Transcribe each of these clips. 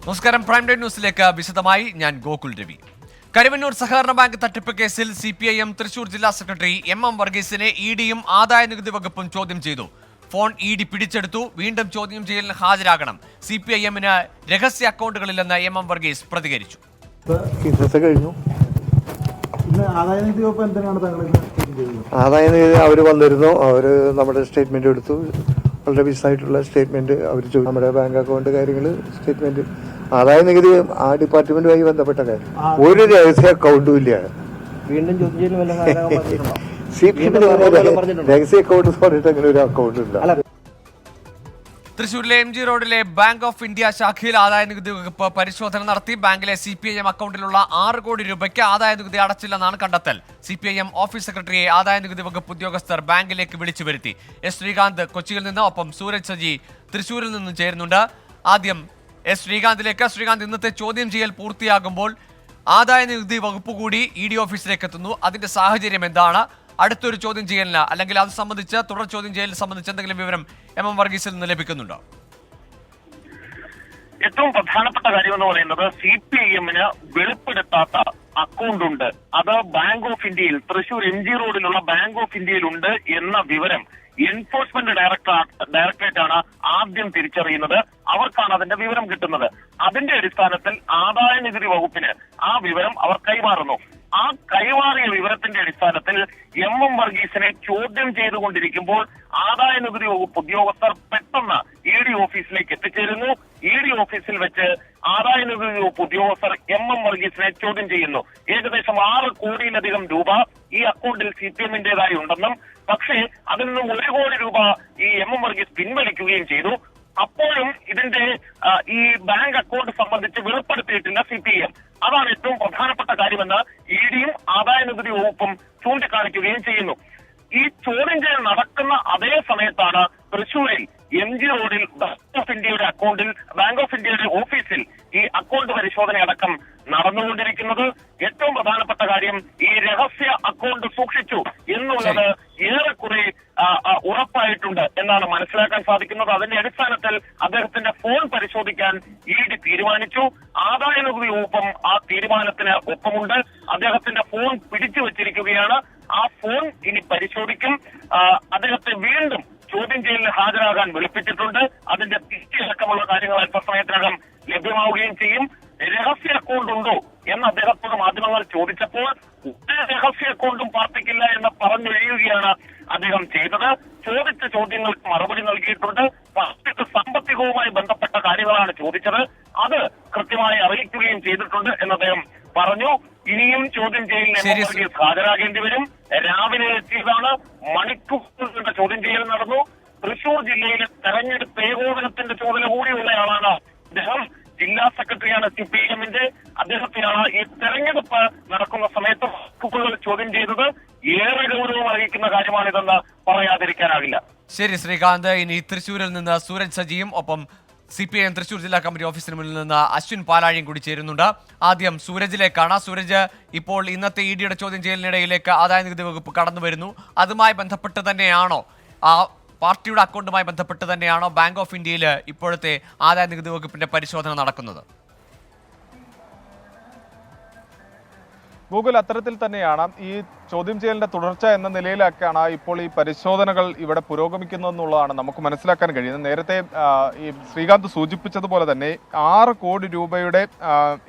നമസ്കാരം. Prime time ന്യൂസിലേക്ക് വിശദമായി ഞാൻ ഗോകുൽ രവി. കരുവന്നൂർ സഹകരണ ബാങ്ക് തട്ടിപ്പ് കേസിൽ CPIM തൃശൂർ ജില്ലാ സെക്രട്ടറി MM വർഗീസിനെ EDയും ആദായനികുതി വകുപ്പും ചോദ്യം ചെയ്തു. ഫോൺ ED പിടിച്ചെടുത്തു. വീണ്ടും ചോദ്യം ചെയ്യലിന് ഹാജരാകണം. CPIMന് രഹസ്യ അക്കൗണ്ടുകളില്ലെന്ന് MM വർഗീസ് പ്രതികരിച്ചു. ആദായനികുതി അവർ വന്നിരുന്നു. അവർ നമ്മുടെ സ്റ്റേറ്റ്മെന്റ് എടുത്തു. വളരെ വിശദമായിട്ടുള്ള സ്റ്റേറ്റ്മെന്റ് അവർ നമ്മുടെ ബാങ്ക് അക്കൗണ്ട് കാര്യങ്ങൾ സ്റ്റേറ്റ്മെന്റ് ആദായ നികുതി ആ ഡിപ്പാർട്ട്മെന്റുമായി ബന്ധപ്പെട്ട കാര്യം ഒരു രഹസ്യ അക്കൗണ്ടും ഇല്ല. രഹസ്യ അക്കൗണ്ട് പറഞ്ഞിട്ട് അങ്ങനെ ഒരു അക്കൗണ്ട് ഇല്ല. തൃശൂരിലെ MG റോഡിലെ ബാങ്ക് ഓഫ് ഇന്ത്യ ശാഖയിൽ ആദായനികുതി വകുപ്പ് പരിശോധന നടത്തി. ബാങ്കിലെ CPIM അക്കൗണ്ടിലുള്ള 6 കോടി രൂപയ്ക്ക് ആദായനികുതി അടച്ചില്ലെന്നാണ് കണ്ടെത്തൽ. CPIM ഓഫീസ് സെക്രട്ടറിയെ ആദായനികുതി വകുപ്പ് ഉദ്യോഗസ്ഥർ ബാങ്കിലേക്ക് വിളിച്ചു വരുത്തി. ശ്രീകാന്ത് കൊച്ചിയിൽ നിന്ന്, ഒപ്പം സൂരജ് സജി തൃശൂരിൽ നിന്നും ചേരുന്നുണ്ട്. ആദ്യം ശ്രീകാന്തിലേക്ക്. ശ്രീകാന്ത്, ഇന്നത്തെ ചോദ്യം ചെയ്യൽ പൂർത്തിയാകുമ്പോൾ ആദായനികുതി വകുപ്പ് കൂടി ED ഓഫീസിലേക്ക് എത്തുന്നു. അതിന്റെ സാഹചര്യം എന്താണ്? അടുത്തൊരു ചോദ്യം ചെയ്യലിന് അല്ലെങ്കിൽ അത് സംബന്ധിച്ച് തുടർ ചോദ്യം ചെയ്യലിനെ സംബന്ധിച്ച് എന്തെങ്കിലും വിവരം MM വർഗീസിൽ നിന്ന് ലഭിക്കുന്നുണ്ടോ? ഏറ്റവും പ്രധാനപ്പെട്ട കാര്യം എന്ന് പറയുന്നത് CPIMന് വെളിപ്പെടുത്താത്ത അക്കൗണ്ട് ഉണ്ട്. അത് ബാങ്ക് ഓഫ് ഇന്ത്യയിൽ, തൃശൂർ MG റോഡിലുള്ള ബാങ്ക് ഓഫ് ഇന്ത്യയിൽ ഉണ്ട് എന്ന വിവരം എൻഫോഴ്സ്മെന്റ് ഡയറക്ടറേറ്റ് ആണ് ആദ്യം തിരിച്ചറിയുന്നത്. അവർക്കാണ് അതിന്റെ വിവരം കിട്ടുന്നത്. അതിന്റെ അടിസ്ഥാനത്തിൽ ആദായ നികുതി വകുപ്പിന് ആ വിവരം അവർ കൈമാറുന്നു. ആ കൈമാറിയ വിവരത്തിന്റെ അടിസ്ഥാനത്തിൽ MM വർഗീസിനെ ചോദ്യം ചെയ്തുകൊണ്ടിരിക്കുമ്പോൾ ആദായ നികുതി വകുപ്പ് ഉദ്യോഗസ്ഥർ പെട്ടെന്ന് ED ഓഫീസിലേക്ക് എത്തിച്ചേരുന്നു. ED ഓഫീസിൽ വെച്ച് ആദായ നികുതി വകുപ്പ് ഉദ്യോഗസ്ഥർ MM വർഗീസിനെ ചോദ്യം ചെയ്യുന്നു. ഏകദേശം 6 കോടിയിലധികം രൂപ ഈ അക്കൗണ്ടിൽ CPIMന്റേതായി ഉണ്ടെന്നും, പക്ഷേ അതിൽ നിന്നും 1 കോടി രൂപ ഈ MM വർഗീസ് പിൻവലിക്കുകയും ചെയ്തു. അപ്പോഴും ഇതിന്റെ ഈ ബാങ്ക് അക്കൗണ്ട് സംബന്ധിച്ച് വെളിപ്പെടുത്തിയിട്ടില്ല CPIM. അതാണ് ഏറ്റവും പ്രധാനപ്പെട്ട കാര്യമെന്ന് EDയും ആദായ നികുതി വകുപ്പും ചൂണ്ടിക്കാണിക്കുകയും ചെയ്യുന്നു. ഈ ചോദ്യം ചെയ്യൽ നടക്കുന്ന അതേ സമയത്താണ് തൃശൂരിൽ MG റോഡിൽ ബാങ്ക് ഓഫ് ഇന്ത്യയുടെ അക്കൗണ്ടിൽ, ബാങ്ക് ഓഫ് ഇന്ത്യയുടെ ഓഫീസിൽ ഈ അക്കൗണ്ട് പരിശോധന അടക്കം നടന്നുകൊണ്ടിരിക്കുന്നത്. ഏറ്റവും പ്രധാനപ്പെട്ട കാര്യം, ഈ രഹസ്യ അക്കൗണ്ട് സൂക്ഷിച്ചു എന്നുള്ളത് ഏറെക്കുറെ ഉറപ്പായിട്ടുണ്ട് എന്നാണ് മനസ്സിലാക്കാൻ സാധിക്കുന്നത്. അതിന്റെ അടിസ്ഥാനത്തിൽ അദ്ദേഹത്തിന്റെ ഫോൺ പരിശോധിക്കാൻ ED തീരുമാനിച്ചു. ആദായ നികുതി വകുപ്പും ആ തീരുമാനത്തിന് ഒപ്പമുണ്ട്. അദ്ദേഹത്തിന്റെ ഫോൺ പിടിച്ചു വച്ചിരിക്കുകയാണ്. ആ ഫോൺ ഇനി പരിശോധിക്കും. അദ്ദേഹത്തെ വീണ്ടും ചോദ്യം ചെയ്യലിന് ഹാജരാകാൻ വിളിപ്പിച്ചിട്ടുണ്ട്. അതിന്റെ തിരിച്ചടക്കമുള്ള കാര്യങ്ങൾ അല്പസമയത്തിനകം ലഭ്യമാവുകയും ചെയ്യും. രഹസ്യ അക്കൗണ്ട് ഉണ്ടോ എന്ന് അദ്ദേഹത്തോട് മാധ്യമങ്ങൾ ചോദിച്ചപ്പോൾ ഒരു രഹസ്യ അക്കൗണ്ടും പാർട്ടിക്കില്ല എന്ന് പറഞ്ഞൊഴിയുകയാണ് അദ്ദേഹം ചെയ്തത്. ചോദിച്ച ചോദ്യങ്ങൾക്ക് മറുപടി നൽകിയിട്ടുണ്ട്. പാർട്ടിക്ക് സാമ്പത്തികവുമായി ബന്ധപ്പെട്ട കാര്യങ്ങളാണ് ചോദിച്ചത്. അത് കൃത്യമായി അറിയിക്കുകയും ചെയ്തിട്ടുണ്ട് എന്ന് അദ്ദേഹം പറഞ്ഞു. ഇനിയും ചോദ്യം ചെയ്യലിന് ഹാജരാകേണ്ടി വരും. രാവിലെ എത്തിയതാണ്. മണിക്കൂറുകളുടെ ചോദ്യം ചെയ്യൽ നടന്നു. തൃശൂർ ജില്ലയിലെ തെരഞ്ഞെടുപ്പ് ഏകോപനത്തിന്റെ ചുമതല കൂടിയുള്ളയാളാണ് അദ്ദേഹം. ജില്ലാ സെക്രട്ടറിയാണ് CPIMന്റെ. അദ്ദേഹത്തെയാണ് ഈ തെരഞ്ഞെടുപ്പ് നടക്കുന്ന സമയത്ത് വകുപ്പുകൾ ചോദ്യം ചെയ്തത്. ഏറെ ഗൗരവം അറിയിക്കുന്ന കാര്യമാണിതെന്ന് പറയാതിരിക്കാനാവില്ല. ശരി ശ്രീകാന്ത്. ഇനി തൃശൂരിൽ നിന്ന് സൂരജ് സജിയും, ഒപ്പം CPIM തൃശൂർ ജില്ലാ കമ്മിറ്റി ഓഫീസിന് മുന്നിൽ നിന്ന് അശ്വിൻ പാലാഴിയും കൂടി ചേരുന്നുണ്ട്. ആദ്യം സൂരജിലേക്കാണ്. സൂരജ്, ഇപ്പോൾ ഇന്നത്തെ EDയുടെ ചോദ്യം ചെയ്യലിനിടയിലേക്ക് ആദായ നികുതി വകുപ്പ് കടന്നു വരുന്നു. അതുമായി ബന്ധപ്പെട്ട് തന്നെയാണോ, ആ പാർട്ടിയുടെ അക്കൗണ്ടുമായി ബന്ധപ്പെട്ട് തന്നെയാണോ ബാങ്ക് ഓഫ് ഇന്ത്യയിൽ ഇപ്പോഴത്തെ ആദായ നികുതി വകുപ്പിന്റെ പരിശോധന നടക്കുന്നത്? ഗൂഗിൾ അത്തരത്തിൽ തന്നെയാണ്. ഈ ചോദ്യം ചെയ്യലിന്റെ തുടർച്ച എന്ന നിലയിലൊക്കെയാണ് ഇപ്പോൾ ഈ പരിശോധനകൾ ഇവിടെ പുരോഗമിക്കുന്നതെന്നുള്ളതാണ് നമുക്ക് മനസ്സിലാക്കാൻ കഴിയുന്നത്. നേരത്തെ ഈ ശ്രീകാന്ത് സൂചിപ്പിച്ചതുപോലെ തന്നെ 6 കോടി രൂപയുടെ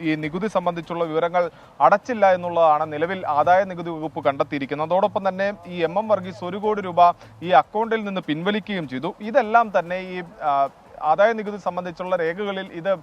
ഈ നികുതി സംബന്ധിച്ചുള്ള വിവരങ്ങൾ അടച്ചില്ല എന്നുള്ളതാണ് നിലവിൽ ആദായ നികുതി വകുപ്പ് കണ്ടെത്തിയിരിക്കുന്നത്. അതോടൊപ്പം തന്നെ ഈ MM വർഗീസ് 1 കോടി രൂപ ഈ അക്കൗണ്ടിൽ നിന്ന് പിൻവലിക്കുകയും ചെയ്തു. ഇതെല്ലാം തന്നെ ഈ ആദായ നികുതി സംബന്ധിച്ചുള്ള രേഖകളിൽ ഇത്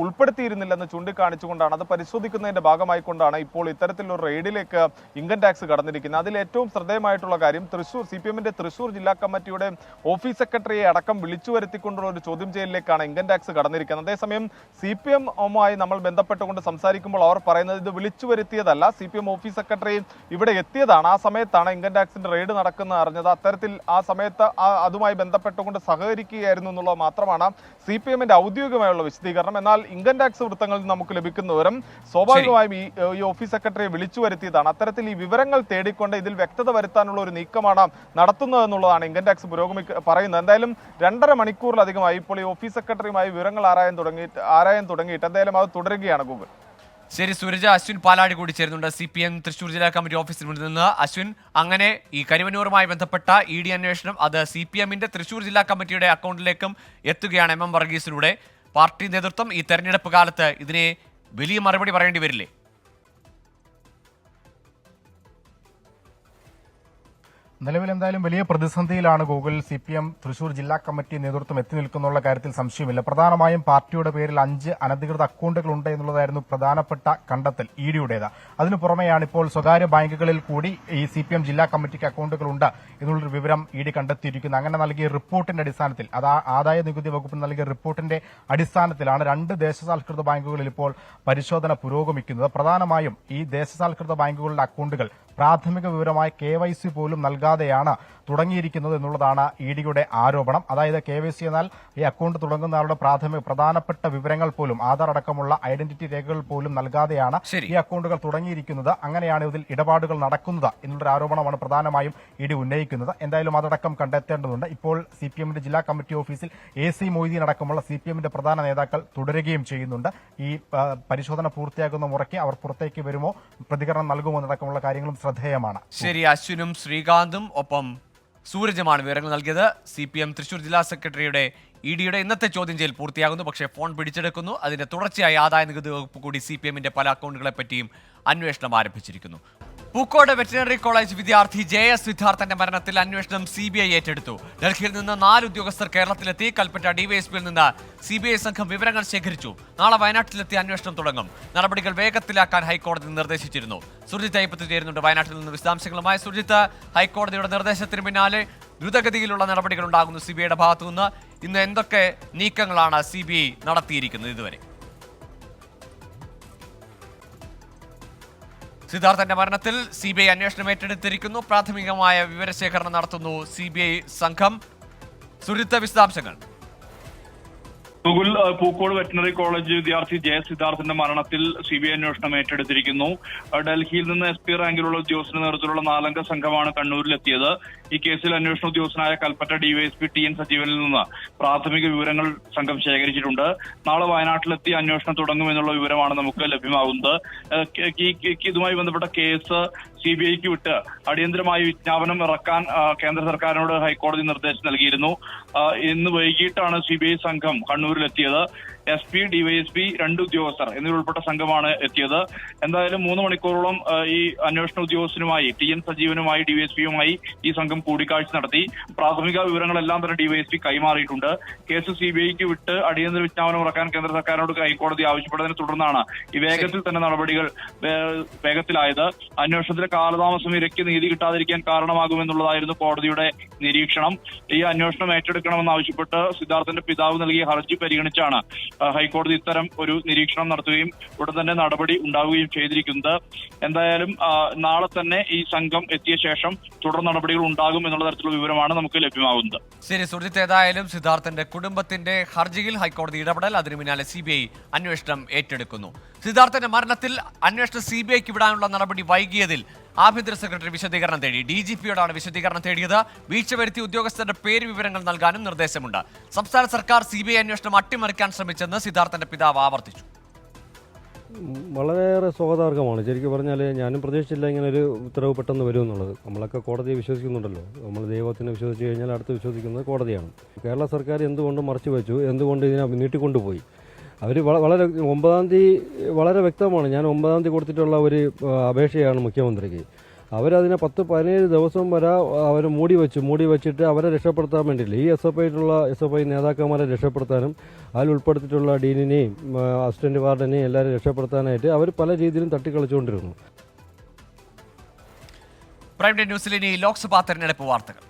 ഉൾപ്പെടുത്തിയിരുന്നില്ലെന്ന് ചൂണ്ടിക്കാണിച്ചുകൊണ്ടാണ്, അത് പരിശോധിക്കുന്നതിന്റെ ഭാഗമായിക്കൊണ്ടാണ് ഇപ്പോൾ ഇത്തരത്തിലൊരു റെയ്ഡിലേക്ക് ഇൻകം ടാക്സ് കടന്നിരിക്കുന്നത്. അതിൽ ഏറ്റവും ശ്രദ്ധേയമായിട്ടുള്ള കാര്യം, CPIMന്റെ തൃശൂർ ജില്ലാ കമ്മിറ്റിയുടെ ഓഫീസ് സെക്രട്ടറിയെ അടക്കം വിളിച്ചു വരുത്തിക്കൊണ്ടുള്ള ഒരു ചോദ്യം ചെയ്യലിലേക്കാണ് ഇൻകം ടാക്സ് കടന്നിരിക്കുന്നത്. അതേസമയം CPIMുമായി നമ്മൾ ബന്ധപ്പെട്ടുകൊണ്ട് സംസാരിക്കുമ്പോൾ അവർ പറയുന്നത് ഇത് വിളിച്ചു വരുത്തിയതല്ല, CPIM ഓഫീസ് സെക്രട്ടറി ഇവിടെ എത്തിയതാണ്. ആ സമയത്താണ് ഇൻകം ടാക്സിന്റെ റെയ്ഡ് നടക്കുന്നത് അറിഞ്ഞത്. അത്തരത്തിൽ ആ സമയത്ത് അതുമായി ബന്ധപ്പെട്ടുകൊണ്ട് സഹകരിക്കുകയായിരുന്നു എന്നുള്ളത് മാത്രമാണ് CPIMന്റെ ഔദ്യോഗികമായുള്ള വിശദീകരണം. പ്രതികരണം. എന്നാൽ ഇൻകം ടാക്സ് വൃത്തങ്ങളിൽ നമുക്ക് ലഭിക്കുന്ന വിവരം സ്വാഭാവികമായും ഈ ഓഫീസ് സെക്രട്ടറിയെ വിളിച്ചു വരുത്തിയതാണ്. അത്തരത്തിൽ ഈ വിവരങ്ങൾ തേടിക്കൊണ്ട് ഇതിൽ വ്യക്തത വരുത്താനുള്ള ഒരു നീക്കമാണ് നടത്തുന്നതെന്നുള്ളതാണ് ഇൻകം ടാക്സ് പറയുന്നത്. എന്തായാലും 2.5 മണിക്കൂറിലധികമായി ഇപ്പോൾ ഈ ഓഫീസ് സെക്രട്ടറിയുമായി വിവരങ്ങൾ ആരായാൻ തുടങ്ങിയിട്ട് എന്തായാലും അത് തുടരുകയാണ് ഗൂഗിൾ. ശരി സൂരജ്, അശ്വിൻ പാലാടി കൂടി ചേരുന്നുണ്ട് CPM തൃശൂർ ജില്ലാ കമ്മിറ്റി ഓഫീസിന് മുന്നിൽ നിന്ന്. അശ്വിൻ, അങ്ങനെ ഈ കരിവന്നൂറുമായി ബന്ധപ്പെട്ട ED അന്വേഷണം അത് CPMന്റെ തൃശൂർ ജില്ലാ കമ്മിറ്റിയുടെ അക്കൗണ്ടിലേക്കും എത്തുകയാണ് MM വർഗീസിലൂടെ. പാർട്ടി നേതൃത്വം ഈ തെരഞ്ഞെടുപ്പ് കാലത്ത് ഇതിനെ വലിയ മറുപടി പറയേണ്ടി വരില്ലേ? നിലവിൽ എന്തായാലും വലിയ പ്രതിസന്ധിയിലാണ് ഗൂഗിൾ. CPM തൃശൂർ ജില്ലാ കമ്മിറ്റി നേതൃത്വം എത്തി നിൽക്കുന്നുള്ള കാര്യത്തിൽ സംശയമില്ല. പ്രധാനമായും പാർട്ടിയുടെ പേരിൽ 5 അനധികൃത അക്കൗണ്ടുകൾ ഉണ്ട് എന്നുള്ളതായിരുന്നു പ്രധാനപ്പെട്ട കണ്ടെത്തൽ EDയുടേത്. അതിനു പുറമെയാണ് ഇപ്പോൾ സ്വകാര്യ ബാങ്കുകളിൽ കൂടി ഈ CPM ജില്ലാ കമ്മിറ്റിക്ക് അക്കൗണ്ടുകൾ ഉണ്ട് എന്നുള്ളൊരു വിവരം ED കണ്ടെത്തിയിരിക്കുന്നത്. അങ്ങനെ നൽകിയ റിപ്പോർട്ടിന്റെ അടിസ്ഥാനത്തിൽ, ആദായ നികുതി വകുപ്പിന് നൽകിയ റിപ്പോർട്ടിന്റെ അടിസ്ഥാനത്തിലാണ് 2 ദേശസാൽകൃത ബാങ്കുകളിൽ ഇപ്പോൾ പരിശോധന പുരോഗമിക്കുന്നത്. പ്രധാനമായും ഈ ദേശസാൽകൃത ബാങ്കുകളുടെ അക്കൗണ്ടുകൾ പ്രാഥമിക വിവരമായ KYC പോലും നൽകാതെയാണ് തുടങ്ങിയിരിക്കുന്നത് എന്നുള്ളതാണ് EDയുടെ ആരോപണം. അതായത് KYC എന്നാൽ ഈ അക്കൗണ്ട് തുടങ്ങുന്ന ആളുടെ പ്രധാനപ്പെട്ട വിവരങ്ങൾ പോലും, ആധാർ അടക്കമുള്ള ഐഡന്റിറ്റി രേഖകൾ പോലും നൽകാതെയാണ് ഈ അക്കൗണ്ടുകൾ തുടങ്ങിയിരിക്കുന്നത്. അങ്ങനെയാണ് ഇതിൽ ഇടപാടുകൾ നടക്കുന്നത് എന്നുള്ളൊരു ആരോപണമാണ് പ്രധാനമായും ED ഉന്നയിക്കുന്നത്. എന്തായാലും അതടക്കം കണ്ടെത്തേണ്ടതുണ്ട്. ഇപ്പോൾ CPMന്റെ ജില്ലാ കമ്മിറ്റി ഓഫീസിൽ AC മൊയ്തീൻ അടക്കമുള്ള CPMന്റെ പ്രധാന നേതാക്കൾ തുടരുകയും ചെയ്യുന്നുണ്ട്. ഈ പരിശോധന പൂർത്തിയാകുന്ന മുറയ്ക്ക് അവർ പുറത്തേക്ക് വരുമോ, പ്രതികരണം നൽകുമോ എന്നടക്കമുള്ള കാര്യങ്ങളും ശ്രദ്ധേയമാണ്. ശരി, അശ്വിനും ശ്രീകാന്തും ഒപ്പം സൂരജുമാണ് വിവരങ്ങൾ നൽകിയത്. CPM തൃശൂർ ജില്ലാ സെക്രട്ടറിയുടെ EDയുടെ ഇന്നത്തെ ചോദ്യം ചെയ്യൽ പൂർത്തിയാകുന്നു. പക്ഷേ ഫോൺ പിടിച്ചെടുക്കുന്നു. അതിന്റെ തുടർച്ചയായി ആദായ നികുതി വകുപ്പ് കൂടി CPMന്റെ പല അക്കൗണ്ടുകളെ പറ്റിയും അന്വേഷണം ആരംഭിച്ചിരിക്കുന്നു. പൂക്കോട് വെറ്റിനറി കോളേജ് വിദ്യാർത്ഥി JS സിദ്ധാർത്ഥന്റെ മരണത്തിൽ അന്വേഷണം CBI ഏറ്റെടുത്തു. ഡൽഹിയിൽ നിന്ന് 4 ഉദ്യോഗസ്ഥർ കേരളത്തിലെത്തി. കൽപ്പറ്റ DYSPയിൽ നിന്ന് CBI സംഘം വിവരങ്ങൾ ശേഖരിച്ചു. നാളെ വയനാട്ടിലെത്തി അന്വേഷണം തുടങ്ങും. നടപടികൾ വേഗത്തിലാക്കാൻ ഹൈക്കോടതി നിർദ്ദേശിച്ചിരുന്നു. സുർജിത്ത് അയ്യപ്പത്ത് ചേരുന്നുണ്ട് വയനാട്ടിൽ നിന്ന് വിശദാംശങ്ങളുമായി. സുർജിത്ത്, ഹൈക്കോടതിയുടെ നിർദ്ദേശത്തിന് പിന്നാലെ ദ്രുതഗതിയിലുള്ള നടപടികൾ ഉണ്ടാകുന്നു CBIയുടെ ഭാഗത്തുനിന്ന്. ഇന്ന് എന്തൊക്കെ നീക്കങ്ങളാണ് CBI നടത്തിയിരിക്കുന്നത് ഇതുവരെ? സിദ്ധാർത്ഥന്റെ മരണത്തിൽ CBI അന്വേഷണം ഏറ്റെടുത്തിരിക്കുന്നു. പ്രാഥമികമായ വിവരശേഖരണം നടത്തുന്നു CBI സംഘം. സുരിത്ത വിശദാംശങ്ങൾ. പൂക്കോട് വെറ്റിനറി കോളേജ് വിദ്യാർത്ഥി JS സിദ്ധാർത്ഥന്റെ മരണത്തിൽ CBI അന്വേഷണം ഏറ്റെടുത്തിരിക്കുന്നു. ഡൽഹിയിൽ നിന്ന് SP റാങ്കിലുള്ള ഉദ്യോഗസ്ഥന്റെ നേതൃത്വത്തിലുള്ള 4-അംഗ സംഘമാണ് കണ്ണൂരിലെത്തിയത്. ഈ കേസിൽ അന്വേഷണ ഉദ്യോഗസ്ഥനായ കൽപ്പറ്റ DYSP TN സജീവനിൽ നിന്ന് പ്രാഥമിക വിവരങ്ങൾ സംഘം ശേഖരിച്ചിട്ടുണ്ട്. നാളെ വയനാട്ടിലെത്തി അന്വേഷണം തുടങ്ങുമെന്നുള്ള വിവരമാണ് നമുക്ക് ലഭ്യമാകുന്നത്. ഇതുമായി ബന്ധപ്പെട്ട കേസ് CBIക്ക് വിട്ട് അടിയന്തരമായി വിജ്ഞാപനം ഇറക്കാൻ കേന്ദ്ര സർക്കാരിനോട് ഹൈക്കോടതി നിർദ്ദേശം നൽകിയിരുന്നു. ഇന്ന് വൈകിട്ടാണ് CBI സംഘം കണ്ണൂരിലെത്തിയത്. SP, DYSP, 2 ഉദ്യോഗസ്ഥർ എന്നിവരുൾപ്പെട്ട സംഘമാണ് എത്തിയത്. എന്തായാലും 3 മണിക്കൂറോളം ഈ അന്വേഷണ ഉദ്യോഗസ്ഥനുമായി TN സജീവനുമായി DYSPയുമായി ഈ സംഘം കൂടിക്കാഴ്ച നടത്തി. പ്രാഥമിക വിവരങ്ങളെല്ലാം തന്നെ DYSP കൈമാറിയിട്ടുണ്ട്. കേസ് CBIക്ക് വിട്ട് അടിയന്തര വിജ്ഞാപനം ഇറക്കാൻ കേന്ദ്ര സർക്കാരിനോട് ഹൈക്കോടതി ആവശ്യപ്പെട്ടതിനെ തുടർന്നാണ് ഈ വേഗത്തിൽ തന്നെ നടപടികൾ വേഗത്തിലായത്. അന്വേഷണത്തിലെ കാലതാമസം ഇരയ്ക്ക് നീതി കിട്ടാതിരിക്കാൻ കാരണമാകുമെന്നുള്ളതായിരുന്നു കോടതിയുടെ നിരീക്ഷണം. ഈ അന്വേഷണം ഏറ്റെടുക്കണമെന്നാവശ്യപ്പെട്ട് സിദ്ധാർത്ഥന്റെ പിതാവ് നൽകിയ ഹർജി പരിഗണിച്ചാണ് ഹൈക്കോടതി ഇത്തരം ഒരു നിരീക്ഷണം നടത്തുകയും ഉടൻ തന്നെ നടപടി ഉണ്ടാവുകയും ചെയ്തിരിക്കുന്നത്. എന്തായാലും നാളെ തന്നെ ഈ സംഘം എത്തിയ ശേഷം തുടർ നടപടികൾ ഉണ്ടാകും എന്നുള്ള തരത്തിലുള്ള വിവരമാണ് നമുക്ക് ലഭ്യമാകുന്നത്. ശരി സുർജിത്ത്, ഏതായാലും സിദ്ധാർത്ഥന്റെ കുടുംബത്തിന്റെ ഹർജിയിൽ ഹൈക്കോടതി ഇടപെടൽ, അതിനു പിന്നാലെ CBI അന്വേഷണം ഏറ്റെടുക്കുന്നു. സിദ്ധാർത്ഥന്റെ മരണത്തിൽ അന്വേഷണം CBIക്ക് വിടാനുള്ള നടപടി വൈകിയതിൽ ആഭ്യന്തര സെക്രട്ടറി വിശദീകരണം തേടി. DGPയോടാണ് വിശദീകരണം തേടിയത്. വീഴ്ച വരുത്തി ഉദ്യോഗസ്ഥരുടെ പേര് വിവരങ്ങൾ നൽകാനും നിർദ്ദേശമുണ്ട്. സംസ്ഥാന സർക്കാർ CBI അന്വേഷണം അട്ടിമറിക്കാൻ ശ്രമിച്ചെന്ന് സിദ്ധാർത്ഥന്റെ പിതാവ് ആവർത്തിച്ചു. വളരെയേറെ സ്വാഗതാർഹമാണ്. ശരിക്കും പറഞ്ഞാൽ ഞാനും പ്രതീക്ഷിച്ചില്ല ഇങ്ങനെ ഒരു ഉത്തരവ് പെട്ടെന്ന് വരുമെന്നുള്ളത്. നമ്മളൊക്കെ കോടതിയെ വിശ്വസിക്കുന്നുണ്ടല്ലോ. നമ്മൾ ദൈവത്തിനെ വിശ്വസിച്ച് കഴിഞ്ഞാൽ അടുത്ത് വിശ്വസിക്കുന്നത് കോടതിയാണ്. കേരള സർക്കാർ എന്തുകൊണ്ട് മറച്ചു വെച്ചു, എന്തുകൊണ്ട് ഇതിനെ നീട്ടിക്കൊണ്ടുപോയി? അവർ വളരെ 9-ാം തീയതി വളരെ വ്യക്തമാണ്. ഞാൻ 9-ാം തീയതി കൊടുത്തിട്ടുള്ള ഒരു അപേക്ഷയാണ് മുഖ്യമന്ത്രിക്ക്. അവരതിനെ 10-17 ദിവസം വരെ അവർ മൂടി വെച്ചിട്ട് അവരെ രക്ഷപ്പെടുത്താൻ വേണ്ടിയില്ല. ഈ SFI നേതാക്കന്മാരെ രക്ഷപ്പെടുത്താനും അതിൽ ഉൾപ്പെടുത്തിയിട്ടുള്ള ഡീനിനെയും അസിസ്റ്റന്റ് വാർഡനെയും എല്ലാവരും രക്ഷപ്പെടുത്താനായിട്ട് അവർ പല രീതിയിലും തട്ടിക്കളിച്ചുകൊണ്ടിരുന്നു. പ്രൈം ടൈം ന്യൂസിൽ ഇനി ലോക്സഭാ തെരഞ്ഞെടുപ്പ് വാർത്തകൾ.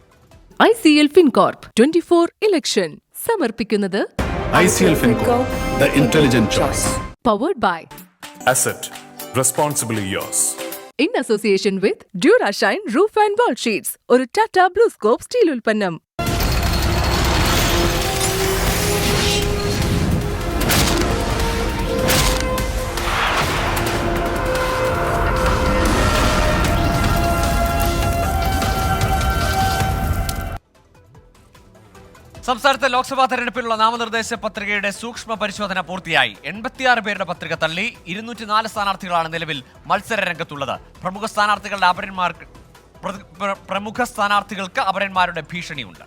ICL FinCorp 24 ഇലക്ഷൻ സമർപ്പിക്കുന്നത് ICL FinCorp, the intelligent choice. Powered by Asset, responsibly yours. In association with Durashine Roof and Wall Sheets, ഒരു Tata BlueScope സ്റ്റീൽ ഉൽപ്പന്നം. സംസ്ഥാനത്തെ ലോക്സഭാ തെരഞ്ഞെടുപ്പിലുള്ള നാമനിർദ്ദേശ പത്രികയുടെ സൂക്ഷ്മ പരിശോധന പൂർത്തിയായി. 86 പേരുടെ പത്രിക തള്ളി. 204 സ്ഥാനാർത്ഥികളാണ് നിലവിൽ മത്സര രംഗത്തുള്ളത്. പ്രമുഖ സ്ഥാനാർത്ഥികൾക്ക് അപരന്മാരുടെ ഭീഷണിയുണ്ട്.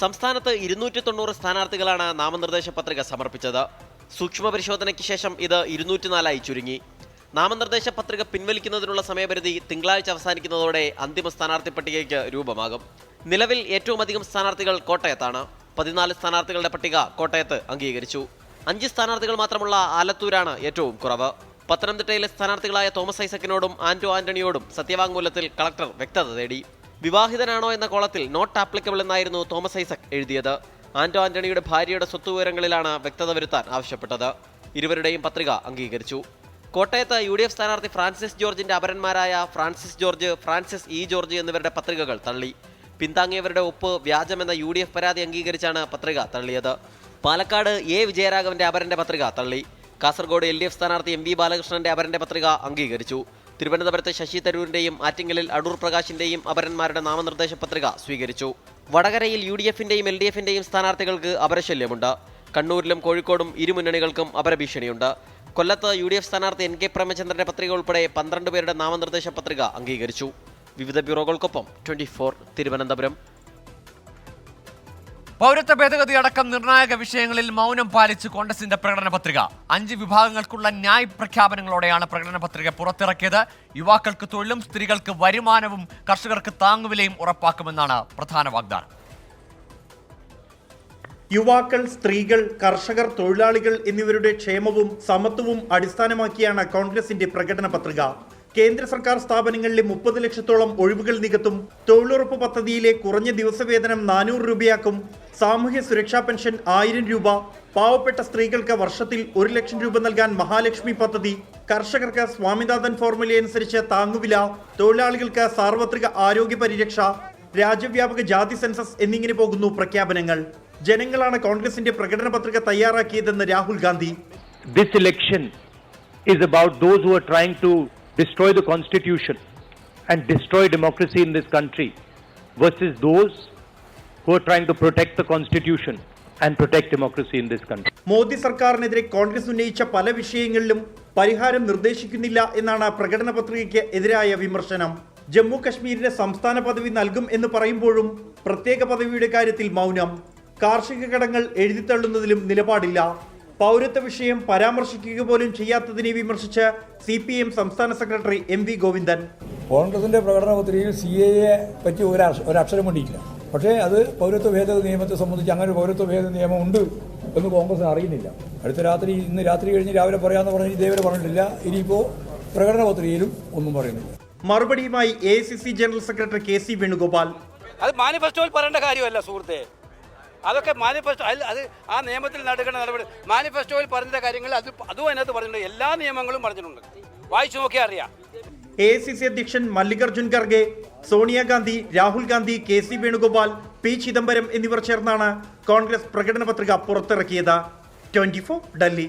സംസ്ഥാനത്ത് 290 സ്ഥാനാർത്ഥികളാണ് നാമനിർദ്ദേശ പത്രിക സമർപ്പിച്ചത്. സൂക്ഷ്മ പരിശോധനയ്ക്ക് ശേഷം ഇത് 204 ചുരുങ്ങി. നാമനിർദ്ദേശ പത്രിക പിൻവലിക്കുന്നതിനുള്ള സമയപരിധി തിങ്കളാഴ്ച അവസാനിക്കുന്നതോടെ അന്തിമ സ്ഥാനാർത്ഥി പട്ടികയ്ക്ക് രൂപമാകും. നിലവിൽ ഏറ്റവും അധികം സ്ഥാനാർത്ഥികൾ കോട്ടയത്താണ്. 14 സ്ഥാനാർത്ഥികളുടെ പട്ടിക കോട്ടയത്ത് അംഗീകരിച്ചു. 5 സ്ഥാനാർത്ഥികൾ മാത്രമുള്ള ആലത്തൂരാണ് ഏറ്റവും കുറവ്. പത്തനംതിട്ടയിലെ സ്ഥാനാർത്ഥികളായ തോമസ് ഐസക്കിനോടും ആന്റോ ആന്റണിയോടും സത്യവാങ്മൂലത്തിൽ കളക്ടർ വ്യക്തത തേടി. വിവാഹിതനാണോ എന്ന കോളത്തിൽ നോട്ട് ആപ്ലിക്കബിൾ എന്നായിരുന്നു തോമസ് ഐസക് എഴുതിയത്. ആന്റോ ആന്റണിയുടെ ഭാര്യയുടെ സ്വത്തുവിവരങ്ങളിലാണ് വ്യക്തത വരുത്താൻ ആവശ്യപ്പെട്ടത്. ഇരുവരുടെയും പത്രിക അംഗീകരിച്ചു. കോട്ടയത്ത് UDF സ്ഥാനാർത്ഥി ഫ്രാൻസിസ് ജോർജിന്റെ അപരന്മാരായ Francis George, Francis E George എന്നിവരുടെ പത്രികകൾ തള്ളി. പിന്താങ്ങിയവരുടെ ഒപ്പ് വ്യാജമെന്ന UDF പരാതി അംഗീകരിച്ചാണ് പത്രിക തള്ളിയത്. പാലക്കാട് A വിജയരാഘവന്റെ അപരന്റെ പത്രിക തള്ളി. കാസർഗോഡ് LDF സ്ഥാനാർത്ഥി MV ബാലകൃഷ്ണന്റെ അപരന്റെ പത്രിക അംഗീകരിച്ചു. തിരുവനന്തപുരത്ത് ശശി തരൂരിന്റെയും ആറ്റിങ്ങലിൽ അടൂർ പ്രകാശിന്റെയും അപരന്മാരുടെ നാമനിർദ്ദേശ പത്രിക സ്വീകരിച്ചു. വടകരയിൽ UDFന്റെയും LDFന്റെയും സ്ഥാനാർത്ഥികൾക്ക് അപരശല്യമുണ്ട്. കണ്ണൂരിലും കോഴിക്കോടും ഇരുമുന്നണികൾക്കും അപരഭീഷണിയുണ്ട്. കൊല്ലത്ത് UDF സ്ഥാനാർത്ഥി NK പ്രേമചന്ദ്രന്റെ പത്രിക ഉൾപ്പെടെ 12 പേരുടെ നാമനിർദ്ദേശ പത്രിക അംഗീകരിച്ചു. വിവിധ ബ്യൂറോകൾക്കൊപ്പം 24 തിരുവനന്തപുരം. പൗരത്വ ഭേദഗതി അടക്കം നിർണായക വിഷയങ്ങളിൽ മൗനം പാലിച്ച് കോൺഗ്രസിന്റെ പ്രകടന പത്രിക. 5 വിഭാഗങ്ങൾക്കുള്ള ന്യായ് പ്രഖ്യാപനങ്ങളോടെയാണ് പ്രകടന പത്രിക പുറത്തിറക്കിയത്. യുവാക്കൾക്ക് തൊഴിലും സ്ത്രീകൾക്ക് വരുമാനവും കർഷകർക്ക് താങ്ങുവിലയും ഉറപ്പാക്കുമെന്നാണ് പ്രധാന വാഗ്ദാനം. യുവാക്കൾ, സ്ത്രീകൾ, കർഷകർ, തൊഴിലാളികൾ എന്നിവരുടെ ക്ഷേമവും സമത്വവും അടിസ്ഥാനമാക്കിയാണ് കോൺഗ്രസിന്റെ പ്രകടന പത്രിക. കേന്ദ്ര സർക്കാർ സ്ഥാപനങ്ങളിലെ 30 ലക്ഷത്തോളം ഒഴിവുകൾ നികത്തും. തൊഴിലുറപ്പ് പദ്ധതിയിലെ കുറഞ്ഞ ദിവസവേതനം 400 രൂപയാക്കും. സാമൂഹ്യ സുരക്ഷാ പെൻഷൻ 1000 രൂപ. പാവപ്പെട്ട സ്ത്രീകൾക്ക് വർഷത്തിൽ 1 ലക്ഷം രൂപ നൽകാൻ മഹാലക്ഷ്മി പദ്ധതി. കർഷകർക്ക് സ്വാമിനാഥൻ ഫോർമുലയനുസരിച്ച് താങ്ങുവില. തൊഴിലാളികൾക്ക് സാർവത്രിക ആരോഗ്യ പരിരക്ഷ. രാജ്യവ്യാപക ജാതി സെൻസസ് എന്നിങ്ങനെ പോകുന്നു പ്രഖ്യാപനങ്ങൾ. ജനങ്ങളാണ് കോൺഗ്രസിന്റെ പ്രകടന പത്രിക തയ്യാറാക്കിയതെന്ന് Rahul Gandhi. This election is about those who are trying to destroy the constitution and destroy democracy in this country versus those who are trying to protect the constitution and protect democracy in this country. Modi സർക്കാരിനെതിരെ കോൺഗ്രസ് ഉന്നയിച്ച പല വിഷയങ്ങളിലും പരിഹാരം നിർദ്ദേശിക്കുന്നില്ല എന്നാണ് പ്രകടന പത്രികയ്ക്ക് എതിരായ വിമർശനം. ജമ്മു കശ്മീരിന് സംസ്ഥാന പദവി നൽകും എന്ന് പറയുമ്പോഴും പ്രത്യേക പദവിയുടെ കാര്യത്തിൽ മൗനം. കാർഷിക കടങ്ങൾ എഴുതിത്തള്ളുന്നതിലും നിലപാടില്ല. പൗരത്വ വിഷയം പരാമർശിക്കുക പോലും ചെയ്യാത്തതിനെ വിമർശിച്ച് CPM സംസ്ഥാന സെക്രട്ടറി MV ഗോവിന്ദൻ. കോൺഗ്രസിന്റെ പ്രകടന പത്രികയിൽ CAA പറ്റി ഒരക്ഷരം കൊണ്ടിട്ടില്ല. പക്ഷേ അത് പൗരത്വ ഭേദഗതി നിയമത്തെ സംബന്ധിച്ച് അങ്ങനെ ഒരു പൗരത്വ ഭേദഗതി നിയമം ഉണ്ട് എന്ന് കോൺഗ്രസ് അറിയുന്നില്ല. ഇന്ന് രാത്രി കഴിഞ്ഞ് രാവിലെ പറയാമെന്ന് പറഞ്ഞ് ഇതേവരെ പറഞ്ഞിട്ടില്ല. ഇനിയിപ്പോൾ പ്രകടന പത്രികയിലും ഒന്നും പറയുന്നില്ല. മറുപടിയുമായി AICC general secretary KC Venugopal. അത് മാനിഫെസ്റ്റോയിൽ പറയേണ്ട കാര്യമല്ല സുഹൃത്തെ. അതൊക്കെ മാനിഫെസ്റ്റോ അത് ആ നിയമത്തിൽ നടക്കുന്ന നടപടി. മാനിഫെസ്റ്റോയിൽ പറഞ്ഞ കാര്യങ്ങൾ അതും അതിനകത്ത് പറഞ്ഞിട്ടുണ്ട്. എല്ലാ നിയമങ്ങളും പറഞ്ഞിട്ടുണ്ട്. വായിച്ചു നോക്കിയാൽ അറിയാം. AICC അധ്യക്ഷൻ മല്ലികാർജുൻ ഖർഗെ, സോണിയാഗാന്ധി, രാഹുൽ ഗാന്ധി, KC വേണുഗോപാൽ, P ചിദംബരം എന്നിവർ ചേർന്നാണ് കോൺഗ്രസ് പ്രകടന പത്രിക പുറത്തിറക്കിയത്. 24 ഡൽഹി.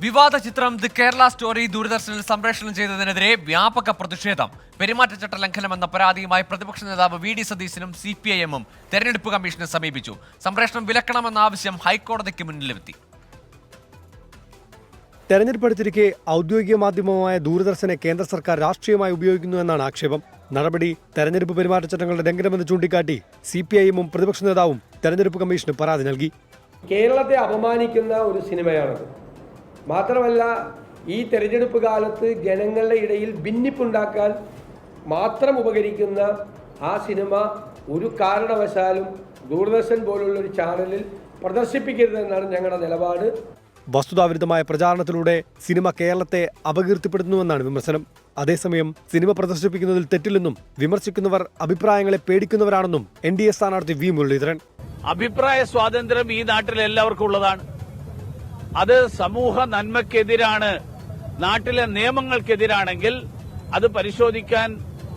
വിവാദ ചിത്രം ദി കേരള സ്റ്റോറി ദൂരദർശനിൽ സംപ്രേഷണം ചെയ്തതിനെതിരെ വ്യാപക പ്രതിഷേധം. പെരുമാറ്റച്ചട്ട ലംഘനമെന്ന പരാതിയുമായി പ്രതിപക്ഷ നേതാവ് VD സതീശനും CPIM-ഉം തെരഞ്ഞെടുപ്പ് കമ്മീഷനെ സമീപിച്ചു. സംപ്രേഷണം വിലക്കണമെന്ന ആവശ്യം ഹൈക്കോടതിക്ക് മുന്നിലെത്തി. തെരഞ്ഞെടുപ്പ് അടുത്തിരിക്കെ ഔദ്യോഗിക മാധ്യമമായ ദൂരദർശനെ കേന്ദ്ര സർക്കാർ രാഷ്ട്രീയമായി ഉപയോഗിക്കുന്നുവെന്നാണ് ആക്ഷേപം. നടപടി തെരഞ്ഞെടുപ്പ് പെരുമാറ്റച്ചട്ടങ്ങളുടെ ലംഘനമെന്ന് ചൂണ്ടിക്കാട്ടി CPIM-ഉം പ്രതിപക്ഷ നേതാവും തെരഞ്ഞെടുപ്പ് കമ്മീഷന് പരാതി നൽകി. കേരളത്തെ അപമാനിക്കുന്ന ഒരു സിനിമയാണത്. മാത്രമല്ല, ഈ തെരഞ്ഞെടുപ്പ് കാലത്ത് ജനങ്ങളുടെ ഇടയിൽ ഭിന്നിപ്പുണ്ടാക്കാൻ മാത്രം ഉപകരിക്കുന്ന ആ സിനിമ ഒരു കാരണവശാലും ദൂരദർശൻ പോലുള്ള ഒരു ചാനലിൽ പ്രദർശിപ്പിക്കരുതെന്നാണ് ഞങ്ങളുടെ നിലപാട്. വസ്തുതാവിരുദ്ധമായ പ്രചാരണത്തിലൂടെ സിനിമ കേരളത്തെ അപകീർത്തിപ്പെടുത്തുന്നുവെന്നാണ് വിമർശനം. അതേസമയം സിനിമ പ്രദർശിപ്പിക്കുന്നതിൽ തെറ്റില്ലെന്നും വിമർശിക്കുന്നവർ അഭിപ്രായങ്ങളെ പേടിക്കുന്നവരാണെന്നും NDA സ്ഥാനാർത്ഥി V മുരളീധരൻ. അഭിപ്രായ സ്വാതന്ത്ര്യം ഈ നാട്ടിൽ എല്ലാവർക്കും ഉള്ളതാണ്. അത് സമൂഹ നന്മയ്ക്കെതിരാണ്, നാട്ടിലെ നിയമങ്ങൾക്കെതിരാണെങ്കിൽ അത് പരിശോധിക്കാൻ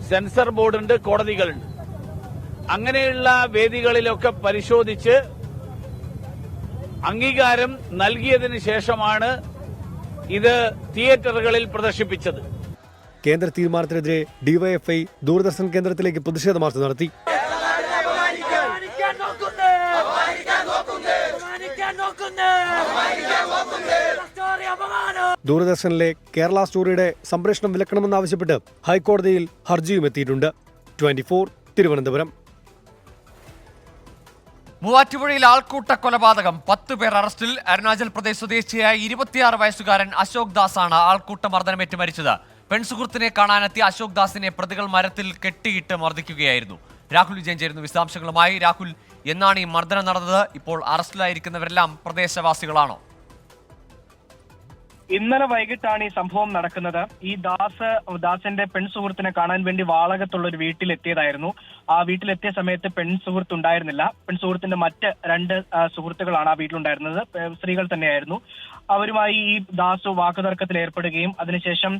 സെൻസർ ബോർഡുണ്ട്, കോടതികളുണ്ട്. അങ്ങനെയുള്ള വേദികളിലൊക്കെ പരിശോധിച്ച് അംഗീകാരം നൽകിയതിനു ശേഷമാണ് ഇത് തിയേറ്ററുകളിൽ പ്രദർശിപ്പിച്ചത്. കേന്ദ്ര തീരുമാനത്തിനെതിരെ ഡിവൈഎഫ്ഐ ദൂരദർശൻ കേന്ദ്രത്തിലേക്ക് പ്രതിഷേധ മാർച്ച് നടത്തി. ദൂരദർശനിലെ കേരള സ്റ്റോറിയുടെ സംപ്രേഷണം വിലക്കണമെന്നാവശ്യപ്പെട്ട് ഹൈക്കോടതിയിൽ ഹർജിയും എത്തിയിട്ടുണ്ട്. 24 തിരുവനന്തപുരം. മൂവാറ്റുപുഴയിൽ ആൾക്കൂട്ട കൊലപാതകം, 10 പേർ അറസ്റ്റിൽ. അരുണാചൽ പ്രദേശ് സ്വദേശിയായ 26 വയസ്സുകാരൻ അശോക് ദാസ് ആണ് ആൾക്കൂട്ട മർദ്ദനമേറ്റ് മരിച്ചത്. പെൺസുഹൃത്തിനെ കാണാനെത്തിയ അശോക് ദാസിനെ പ്രതികൾ മരത്തിൽ കെട്ടിയിട്ട് മർദ്ദിക്കുകയായിരുന്നു. രാഹുൽ വിജയൻ ചേരുന്നു വിശദാംശങ്ങളുമായി. രാഹുൽ, എന്നാണ് ഈ മർദ്ദനം നടന്നത്? ഇപ്പോൾ അറസ്റ്റിലായിരിക്കുന്നവരെല്ലാം പ്രദേശവാസികളാണോ? ഇന്നലെ വൈകിട്ടാണ് ഈ സംഭവം നടക്കുന്നത്. ഈ ദാസിന്റെ പെൺസുഹൃത്തിനെ കാണാൻ വേണ്ടി വാളകത്തുള്ള ഒരു വീട്ടിലെത്തിയതായിരുന്നു. ആ വീട്ടിലെത്തിയ സമയത്ത് പെൺസുഹൃത്ത് ഉണ്ടായിരുന്നില്ല. പെൺസുഹൃത്തിന്റെ മറ്റ് 2 സുഹൃത്തുക്കളാണ് ആ വീട്ടിലുണ്ടായിരുന്നത്. സ്ത്രീകൾ തന്നെയായിരുന്നു. അവരുമായി ഈ ദാസ് വാക്കുതർക്കത്തിൽ ഏർപ്പെടുകയും അതിനുശേഷം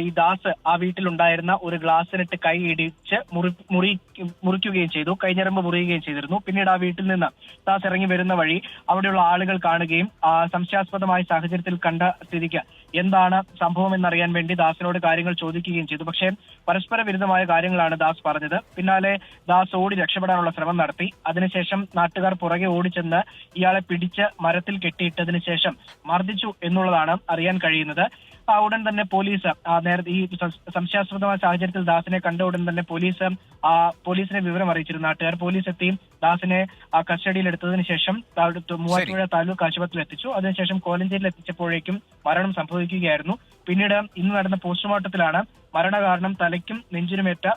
ഈ ദാസ് ആ വീട്ടിലുണ്ടായിരുന്ന ഒരു ഗ്ലാസ്സിനിട്ട് കൈ ഇടിച്ച് മുറിക്കുകയും ചെയ്തു. കൈഞ്ഞരമ്പ് മുറിയുകയും ചെയ്തിരുന്നു. പിന്നീട് ആ വീട്ടിൽ നിന്ന് ദാസ് ഇറങ്ങി വരുന്ന വഴി അവിടെയുള്ള ആളുകൾ കാണുകയും സംശയാസ്പദമായ സാഹചര്യത്തിൽ കണ്ട സ്ഥിതിക്ക് എന്താണ് സംഭവം എന്നറിയാൻ വേണ്ടി ദാസിനോട് കാര്യങ്ങൾ ചോദിക്കുകയും ചെയ്തു. പക്ഷേ പരസ്പര വിരുദ്ധമായ കാര്യങ്ങളാണ് ദാസ് പറഞ്ഞത്. പിന്നാലെ ദാസ് ഓടി രക്ഷപ്പെടാനുള്ള ശ്രമം നടത്തി. അതിനുശേഷം നാട്ടുകാർ പുറകെ ഓടിച്ചെന്ന് ഇയാളെ പിടിച്ച് മരത്തിൽ കെട്ടിയിട്ടതിനു ശേഷം മർദ്ദിച്ചു എന്നുള്ളതാണ് അറിയാൻ കഴിയുന്നത്. ഉടൻ തന്നെ പോലീസ് നേരത്തെ ഈ സംശയാസ്പദമായ സാഹചര്യത്തിൽ ദാസിനെ കണ്ട ഉടൻ തന്നെ പോലീസിനെ വിവരം അറിയിച്ചിരുന്നു നാട്ടുകാർ. പോലീസ് എത്തി ദാസിനെ കസ്റ്റഡിയിൽ എടുത്തതിനു ശേഷം മൂവാറ്റുപുഴ താലൂക്ക് ആശുപത്രിയിൽ എത്തിച്ചു. അതിനുശേഷം കോലഞ്ചേരിയിൽ എത്തിച്ചപ്പോഴേക്കും മരണം സംഭവിക്കുകയായിരുന്നു. പിന്നീട് ഇന്ന് നടന്ന പോസ്റ്റ്മോർട്ടത്തിലാണ് മരണകാരണം തലയ്ക്കും നെഞ്ചിനുമേറ്റ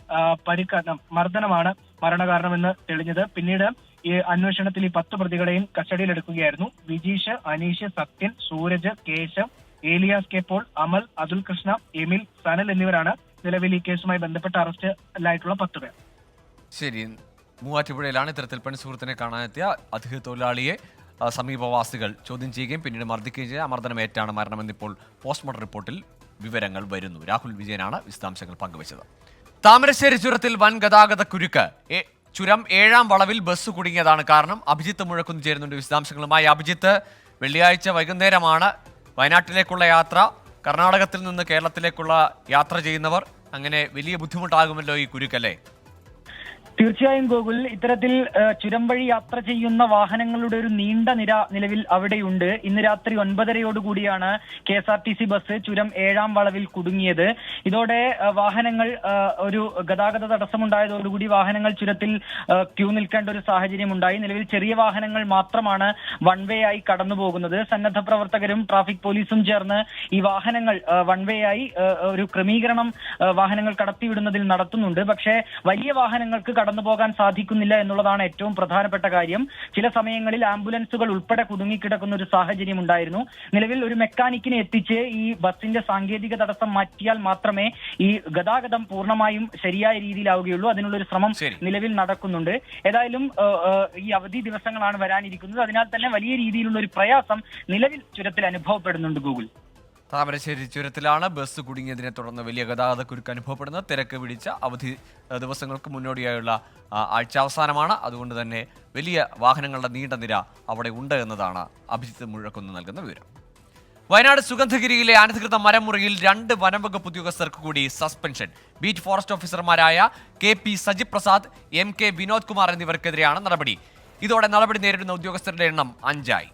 മർദ്ദനമാണ് മരണകാരണമെന്ന് തെളിഞ്ഞത്. പിന്നീട് ഈ അന്വേഷണത്തിൽ ഈ 10 പ്രതികളെയും കസ്റ്റഡിയിൽ എടുക്കുകയായിരുന്നു. വിജീഷ്, അനീഷ്, സത്യൻ, സൂരജ്, കേശവ്, ഏലിയാസ് കെ പോൾ, അമൽ, അതുൽ കൃഷ്ണ, എമിൽ, സനൽ എന്നിവരാണ് നിലവിൽ ഈ കേസുമായി ബന്ധപ്പെട്ട് അറസ്റ്റിലായിട്ടുള്ള 10 പേർ. ശരി, മൂവാറ്റുപുഴയിലാണ് ഇത്തരത്തിൽ പെൺസുഹൃത്തിനെ കാണാനെത്തിയ അതിഥി തൊഴിലാളിയെ സമീപവാസികൾ ചോദ്യം ചെയ്യുകയും പിന്നീട് മർദ്ദിക്കുകയും ചെയ്ത അമർദ്ദനമേറ്റാണ് മരണമെന്നിപ്പോൾ പോസ്റ്റ്മോർട്ടം റിപ്പോർട്ടിൽ വിവരങ്ങൾ വരുന്നു. രാഹുൽ വിജയനാണ് വിശദാംശങ്ങൾ പങ്കുവച്ചത്. താമരശ്ശേരി ചുരത്തിൽ വൻ ഗതാഗത കുരുക്ക്. ചുരം 7ാം വളവിൽ ബസ് കുടുങ്ങിയതാണ് കാരണം. അഭിജിത്ത് മുഴക്കുന്ന് ചേരുന്നുണ്ട് വിശദാംശങ്ങളുമായി. അഭിജിത്ത്, വെള്ളിയാഴ്ച വൈകുന്നേരമാണ് വയനാട്ടിലേക്കുള്ള യാത്ര. കർണാടകത്തിൽ നിന്ന് കേരളത്തിലേക്കുള്ള യാത്ര ചെയ്യുന്നവർ അങ്ങനെ വലിയ ബുദ്ധിമുട്ടാകുമല്ലോ ഈ കുരുക്കല്ലേ? തീർച്ചയായും ഗോകുൽ, ഇത്തരത്തിൽ ചുരം വഴി യാത്ര ചെയ്യുന്ന വാഹനങ്ങളുടെ ഒരു നീണ്ട നിര നിലവിൽ അവിടെയുണ്ട്. ഇന്ന് രാത്രി 9:30 KSRTC ബസ് ചുരം 7ാം വളവിൽ കുടുങ്ങിയത്. ഇതോടെ വാഹനങ്ങൾ ഒരു ഗതാഗത തടസ്സമുണ്ടായതോടുകൂടി വാഹനങ്ങൾ ചുരത്തിൽ ക്യൂ നിൽക്കേണ്ട ഒരു സാഹചര്യം ഉണ്ടായി. നിലവിൽ ചെറിയ വാഹനങ്ങൾ മാത്രമാണ് വൺ വേ ആയി കടന്നു പോകുന്നത്. സന്നദ്ധ പ്രവർത്തകരും ട്രാഫിക് പോലീസും ചേർന്ന് ഈ വാഹനങ്ങൾ വൺ വേ ആയി ഒരു ക്രമീകരണം വാഹനങ്ങൾ കടത്തിവിടുന്നതിൽ നടത്തുന്നുണ്ട്. പക്ഷേ വലിയ വാഹനങ്ങൾക്ക് കടന്നു പോകാൻ സാധിക്കുന്നില്ല എന്നുള്ളതാണ് ഏറ്റവും പ്രധാനപ്പെട്ട കാര്യം. ചില സമയങ്ങളിൽ ആംബുലൻസുകൾ ഉൾപ്പെടെ കുടുങ്ങിക്കിടക്കുന്ന ഒരു സാഹചര്യം ഉണ്ടായിരുന്നു. നിലവിൽ ഒരു മെക്കാനിക്കിനെ എത്തിച്ച് ഈ ബസിന്റെ സാങ്കേതിക തടസ്സം മാറ്റിയാൽ മാത്രമേ ഈ ഗതാഗതം പൂർണ്ണമായും ശരിയായ രീതിയിലാവുകയുള്ളൂ. അതിനുള്ളൊരു ശ്രമം നിലവിൽ നടക്കുന്നുണ്ട്. ഏതായാലും ഈ അവധി ദിവസങ്ങളാണ് വരാനിരിക്കുന്നത്. അതിനാൽ തന്നെ വലിയ രീതിയിലുള്ള ഒരു പ്രയാസം നിലവിൽ ചുരത്തിൽ അനുഭവപ്പെടുന്നുണ്ട്. ഗൂഗിൾ, താമരശ്ശേരി ചുരത്തിലാണ് ബസ് കുടുങ്ങിയതിനെ തുടർന്ന് വലിയ ഗതാഗത കുരുക്ക് അനുഭവപ്പെടുന്നത്. തിരക്ക് പിടിച്ച അവധി ദിവസങ്ങൾക്ക് മുന്നോടിയായുള്ള ആഴ്ച അവസാനമാണ്. അതുകൊണ്ട് തന്നെ വലിയ വാഹനങ്ങളുടെ നീണ്ട നിര അവിടെ ഉണ്ട് എന്നതാണ് അഭിജിത്ത് മുഴക്കുന്ന് നൽകുന്ന വിവരം. വയനാട് സുഗന്ധഗിരിയിലെ അനധികൃത മരമുറിയിൽ 2 വനംവകുപ്പ് ഉദ്യോഗസ്ഥർക്ക് കൂടി സസ്പെൻഷൻ. ബീറ്റ് ഫോറസ്റ്റ് ഓഫീസർമാരായ KP സജിത് പ്രസാദ്, MK വിനോദ് കുമാർ എന്നിവർക്കെതിരെയാണ് നടപടി. ഇതോടെ നടപടി നേരിടുന്ന ഉദ്യോഗസ്ഥരുടെ എണ്ണം 5ആയി.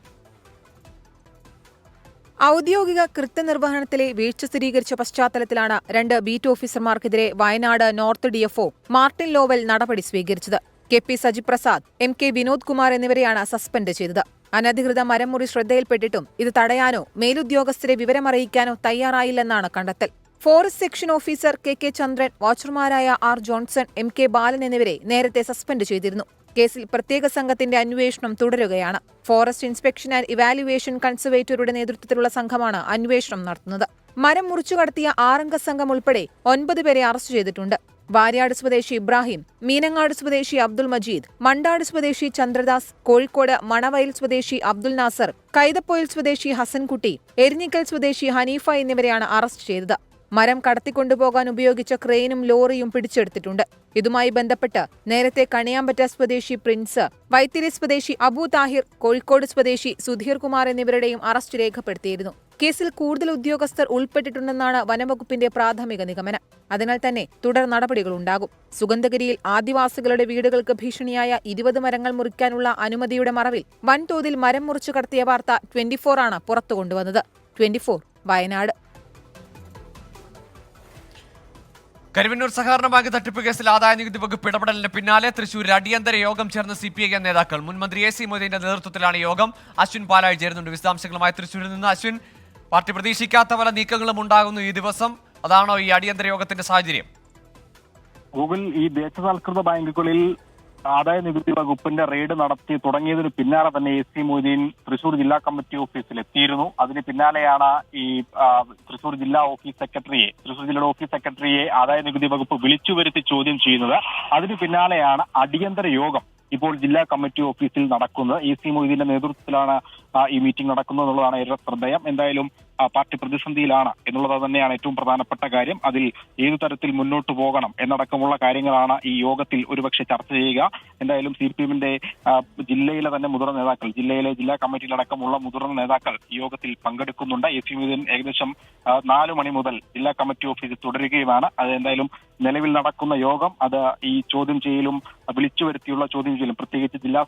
ഔദ്യോഗിക കൃത്യനിർവഹണത്തിലെ വീഴ്ച സ്ഥിരീകരിച്ച പശ്ചാത്തലത്തിലാണ് 2 ബീറ്റ് ഓഫീസർമാർക്കെതിരെ Wayanad north DFO Martin Lowell നടപടി സ്വീകരിച്ചത്. KP സജിത് പ്രസാദ്, MK വിനോദ് കുമാർ എന്നിവരെയാണ് സസ്പെൻഡ് ചെയ്തത്. അനധികൃത മരമുറി ശ്രദ്ധയിൽപ്പെട്ടിട്ടും ഇത് തടയാനോ മേലുദ്യോഗസ്ഥരെ വിവരമറിയിക്കാനോ തയ്യാറായില്ലെന്നാണ് കണ്ടെത്തൽ. ഫോറസ്റ്റ് സെക്ഷൻ ഓഫീസർ KK ചന്ദ്രൻ, വാച്ചർമാരായ R ജോൺസൺ, MK ബാലൻ എന്നിവരെ നേരത്തെ സസ്പെൻഡ് ചെയ്തിരുന്നു. കേസിൽ പ്രത്യേക സംഘത്തിന്റെ അന്വേഷണം തുടരുകയാണ്. ഫോറസ്റ്റ് ഇൻസ്പെക്ഷൻ ആൻഡ് ഇവാലുവേഷൻ കൺസർവേറ്ററുടെ നേതൃത്വത്തിലുള്ള സംഘമാണ് അന്വേഷണം നടത്തുന്നത്. മരം മുറിച്ചുകടത്തിയ 6-അംഗ സംഘം ഉൾപ്പെടെ 9 പേരെ അറസ്റ്റ് ചെയ്തിട്ടുണ്ട്. വാര്യാട് സ്വദേശി ഇബ്രാഹിം, മീനങ്ങാട് സ്വദേശി അബ്ദുൾ മജീദ്, മണ്ടാട് സ്വദേശി ചന്ദ്രദാസ്, കോഴിക്കോട് മണവയൽ സ്വദേശി അബ്ദുൾ നാസർ, കൈതപ്പൊയിൽ സ്വദേശി ഹസൻകുട്ടി, എരിഞ്ഞിക്കൽ സ്വദേശി ഹനീഫ എന്നിവരെയാണ് അറസ്റ്റ് ചെയ്തത്. മരം കടത്തിക്കൊണ്ടുപോകാൻ ഉപയോഗിച്ച ക്രെയിനും ലോറിയും പിടിച്ചെടുത്തിട്ടുണ്ട്. ഇതുമായി ബന്ധപ്പെട്ട് നേരത്തെ കണിയാമ്പറ്റ സ്വദേശി പ്രിൻസ്, വൈത്തിരി സ്വദേശി അബു താഹിർ, കോഴിക്കോട് സ്വദേശി സുധീർ കുമാർ എന്നിവരുടെയും അറസ്റ്റ് രേഖപ്പെടുത്തിയിരുന്നു. കേസിൽ കൂടുതൽ ഉദ്യോഗസ്ഥർ ഉൾപ്പെട്ടിട്ടുണ്ടെന്നാണ് വനംവകുപ്പിന്റെ പ്രാഥമിക നിഗമനം. അതിനാൽ തന്നെ തുടർ നടപടികളുണ്ടാകും. സുഗന്ധഗിരിയിൽ ആദിവാസികളുടെ വീടുകൾക്ക് ഭീഷണിയായ 20 മരങ്ങൾ മുറിക്കാനുള്ള അനുമതിയുടെ മറവിൽ വൻതോതിൽ മരം മുറിച്ചു കടത്തിയ വാർത്ത 24 ആണ് പുറത്തുകൊണ്ടുവന്നത്. 24 വയനാട്. കരുവന്നൂർ സഹകരണ ബാങ്ക് തട്ടിപ്പ് കേസിൽ ആദായനികുതി വകുപ്പ് ഇടപെടലിന് പിന്നാലെ തൃശൂരിൽ അടിയന്തര യോഗം ചേർന്ന CPIM നേതാക്കൾ. മുൻമന്ത്രി AC മൊയ്തീന്റെ നേതൃത്വത്തിലാണ് യോഗം. അശ്വിൻ പാലാഴി ചേരുന്നുണ്ട് വിശദാംശങ്ങളുമായി തൃശൂരിൽ നിന്ന്. അശ്വിൻ, പാർട്ടി പ്രതീക്ഷിക്കാത്ത പല നീക്കങ്ങളും ഉണ്ടാകുന്നു ഈ ദിവസം. അതാണോ ഈ അടിയന്തര യോഗത്തിന്റെ സാഹചര്യം? ഗൂഗിൾ ഈ ദേശസാൽകൃത ബാങ്കുകളിൽ ആദായ നികുതി വകുപ്പിന്റെ റെയ്ഡ് നടത്തി തുടങ്ങിയതിന് പിന്നാലെ തന്നെ AC മൊയ്തീൻ തൃശൂർ ജില്ലാ കമ്മിറ്റി ഓഫീസിൽ എത്തിയിരുന്നു. അതിന് പിന്നാലെയാണ് ഈ തൃശൂർ ജില്ലയുടെ ഓഫീസ് സെക്രട്ടറിയെ ആദായ നികുതി വകുപ്പ് വിളിച്ചു വരുത്തി ചോദ്യം ചെയ്യുന്നത്. അതിന് പിന്നാലെയാണ് അടിയന്തര യോഗം ഇപ്പോൾ ജില്ലാ കമ്മിറ്റി ഓഫീസിൽ നടക്കുന്നത്. AC മൊയ്തീന്റെ നേതൃത്വത്തിലാണ് ഈ മീറ്റിംഗ് നടക്കുന്നത് എന്നുള്ളതാണ് ഏറെ ശ്രദ്ധേയം. എന്തായാലും പാർട്ടി പ്രതിസന്ധിയിലാണ് എന്നുള്ളത് തന്നെയാണ് ഏറ്റവും പ്രധാനപ്പെട്ട കാര്യം. അതിൽ ഏതു തരത്തിൽ മുന്നോട്ട് പോകണം എന്നടക്കമുള്ള കാര്യങ്ങളാണ് ഈ യോഗത്തിൽ ഒരുപക്ഷെ ചർച്ച ചെയ്യുക. എന്തായാലും CPMന്റെ ജില്ലയിലെ തന്നെ മുതിർന്ന നേതാക്കൾ, ജില്ലാ കമ്മിറ്റിയിലടക്കമുള്ള മുതിർന്ന നേതാക്കൾ ഈ യോഗത്തിൽ പങ്കെടുക്കുന്നുണ്ട്. AC മൊയ്തീൻ ഏകദേശം 4 മണി മുതൽ ജില്ലാ കമ്മിറ്റി ഓഫീസിൽ തുടരുകയുമാണ്. അത് എന്തായാലും നിലവിൽ നടക്കുന്ന യോഗം അത് ഈ ചോദ്യം ചെയ്യലും വിളിച്ചു വരുത്തിയുള്ള ചോദ്യം ചെയ്യലും, പ്രത്യേകിച്ച് ജില്ലാ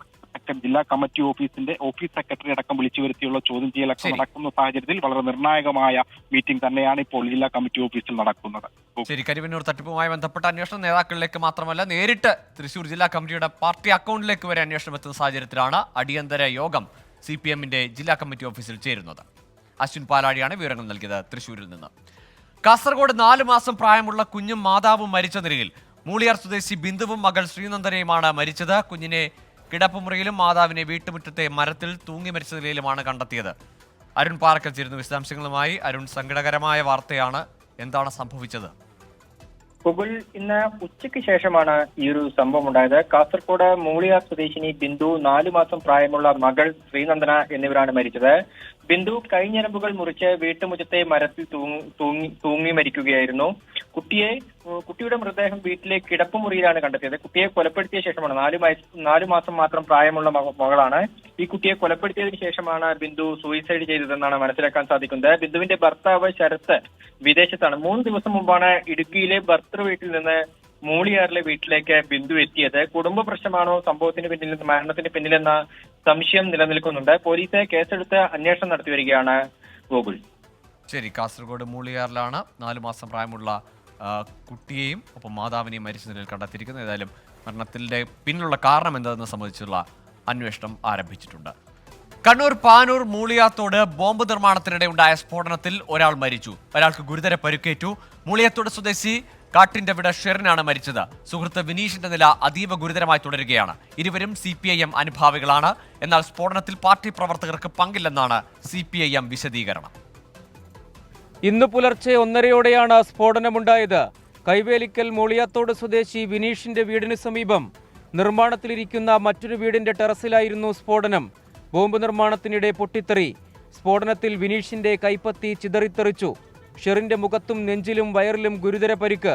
കമ്മിറ്റി ഓഫീസിന്റെ ഓഫീസ് സെക്രട്ടറി അടക്കം വിളിച്ചു വരുത്തിയുള്ള ചോദ്യം ചെയ്യലൊക്കെ നടക്കുന്ന സാഹചര്യത്തിൽ വളരെ നിർണായകമായ മീറ്റിംഗ് തന്നെയാണ് ഇപ്പോൾ ജില്ലാ കമ്മിറ്റി ഓഫീസിൽ നടക്കുന്നത്. ശരി, കരുവന്നൂർ തട്ടിപ്പുമായി ബന്ധപ്പെട്ട അന്വേഷണം നേതാക്കളിലേക്ക് മാത്രമല്ല നേരിട്ട് തൃശൂർ ജില്ലാ കമ്മിറ്റിയുടെ പാർട്ടി അക്കൗണ്ടിലേക്ക് വരെ അന്വേഷണം എത്തുന്ന സാഹചര്യത്തിലാണ് അടിയന്തര യോഗം CPMന്റെ ജില്ലാ കമ്മിറ്റി ഓഫീസിൽ ചേരുന്നത്. അശ്വിൻ പാലാഴിയാണ് വിവരങ്ങൾ നൽകിയത് തൃശൂരിൽ നിന്ന്. കാസർഗോഡ് 4 മാസം പ്രായമുള്ള കുഞ്ഞും മാതാവും മരിച്ച നിലയിൽ മൂളിയാർ സ്വദേശി ബിന്ദുവും മകൾ ശ്രീനന്ദനയുമാണ് മരിച്ചത്. കുഞ്ഞിനെ കിടപ്പുമുറിയിലും മാതാവിനെ വീട്ടുമുറ്റത്തെ മരത്തിൽ തൂങ്ങി മരിച്ച നിലയിലുമാണ് കണ്ടെത്തിയത്. അരുൺ പാറക്കൽ ചേരുന്നു വിശദാംശങ്ങളുമായി. അരുൺ, സങ്കടകരമായ വാർത്തയാണ്. എന്താണ് സംഭവിച്ചത്? ഗൂഗിൾ, ഇന്ന് ഉച്ചയ്ക്ക് ശേഷമാണ് ഈ ഒരു സംഭവം ഉണ്ടായത്. കാസർഗോഡ് മൂളിയാർ സ്വദേശിനി ബിന്ദു, 4 മാസം പ്രായമുള്ള മകൾ ശ്രീനന്ദന എന്നിവരാണ് മരിച്ചത്. ബിന്ദു കൈഞ്ഞരമ്പുകൾ മുറിച്ച് വീട്ടുമുറ്റത്തെ മരത്തിൽ തൂങ്ങി മരിക്കുകയായിരുന്നു. കുട്ടിയുടെ മൃതദേഹം വീട്ടിലെ കിടപ്പുമുറിയിലാണ് കണ്ടെത്തിയത്. കുട്ടിയെ കൊലപ്പെടുത്തിയ ശേഷമാണ്, 4 മാസം മാത്രം പ്രായമുള്ള മകളാണ്. ഈ കുട്ടിയെ കൊലപ്പെടുത്തിയതിനു ശേഷമാണ് ബിന്ദു സൂയിസൈഡ് ചെയ്തതെന്നാണ് മനസ്സിലാക്കാൻ സാധിക്കുന്നത്. ബിന്ദുവിന്റെ ഭർത്താവ് ശരത്ത് വിദേശത്താണ്. 3 ദിവസം മുമ്പാണ് ഇടുക്കിയിലെ ഭർത്തൃ വീട്ടിൽ നിന്ന് മൂളിയാറിലെ വീട്ടിലേക്ക് ബിന്ദു എത്തിയത്. കുടുംബ പ്രശ്നമാണോ മരണത്തിന് പിന്നിലെന്ന സംശയം നിലനിൽക്കുന്നുണ്ട്. പോലീസ് കേസെടുത്ത് അന്വേഷണം നടത്തി വരികയാണ്. ഗോകുൽ, ശരി, കാസർഗോഡ് മൂളിയാറിലാണ് 4 മാസം പ്രായമുള്ള കുട്ടിയെയും ഒപ്പം മാതാവിനെയും മരിച്ച നിലയിൽ കണ്ടെത്തിയിരിക്കുന്നത്. ഏതായാലും മരണത്തിന്റെ പിന്നിലുള്ള കാരണം എന്താണെന്ന് സംബന്ധിച്ചുള്ള അന്വേഷണം ആരംഭിച്ചിട്ടുണ്ട്. കണ്ണൂർ പാനൂർ മൂളിയാത്തോട് ബോംബ് നിർമ്മാണത്തിനിടെ ഉണ്ടായ സ്ഫോടനത്തിൽ ഒരാൾ മരിച്ചു, ഒരാൾക്ക് ഗുരുതര പരുക്കേറ്റു. മൂളിയാത്തോട് സ്വദേശി കാട്ടിന്റെ വിട ഷെറിനാണ് മരിച്ചത്. സുഹൃത്ത് വിനീഷിന്റെ നില അതീവ ഗുരുതരമായി തുടരുകയാണ്. ഇരുവരും CPIM അനുഭാവികളാണ്. എന്നാൽ സ്ഫോടനത്തിൽ പാർട്ടി പ്രവർത്തകർക്ക് പങ്കില്ലെന്നാണ് CPIM വിശദീകരണം. ഇന്ന് പുലർച്ചെ 1:30യോടെയാണ് സ്ഫോടനമുണ്ടായത്. കൈവേലിക്കൽ മൂളിയാത്തോട് സ്വദേശി വിനീഷിന്റെ വീടിന് സമീപം നിർമ്മാണത്തിലിരിക്കുന്ന മറ്റൊരു വീടിന്റെ ടെറസിലായിരുന്നു സ്ഫോടനം. ബോംബ് നിർമ്മാണത്തിനിടെ പൊട്ടിത്തെറി. സ്ഫോടനത്തിൽ വിനീഷിന്റെ കൈപ്പത്തി ചിതറിത്തെറിച്ചു. ഷെറിന്റെ മുഖത്തും നെഞ്ചിലും വയറിലും ഗുരുതര പരിക്ക്.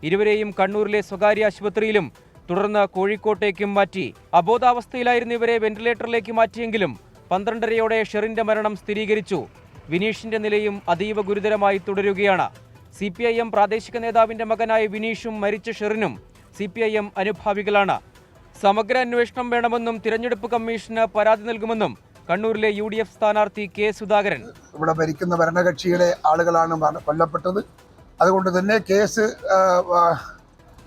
ഇരുവരെയും കണ്ണൂരിലെ സ്വകാര്യ ആശുപത്രിയിലും തുടർന്ന് കോഴിക്കോട്ടേക്കും മാറ്റി. അബോധാവസ്ഥയിലായിരുന്ന ഇവരെ വെന്റിലേറ്ററിലേക്ക് മാറ്റിയെങ്കിലും 12:30യോടെ ഷെറിന്റെ മരണം സ്ഥിരീകരിച്ചു. വിനീഷിന്റെ നിലയും അതീവ ഗുരുതരമായി തുടരുകയാണ്. CPIM പ്രാദേശിക നേതാവിന്റെ മകനായ വിനീഷും മരിച്ച ഷെറിനും CPIM അനുഭാവികളാണ്. സമഗ്ര അന്വേഷണം വേണമെന്നും തിരഞ്ഞെടുപ്പ് കമ്മീഷന് പരാതി നൽകുമെന്നും കണ്ണൂരിലെ UDF സ്ഥാനാർത്ഥി K. സുധാകരൻ. ഇവിടെ ഭരിക്കുന്ന ഭരണകക്ഷിയുടെ ആളുകളാണ് കൊല്ലപ്പെട്ടത്. അതുകൊണ്ട് തന്നെ കേസ്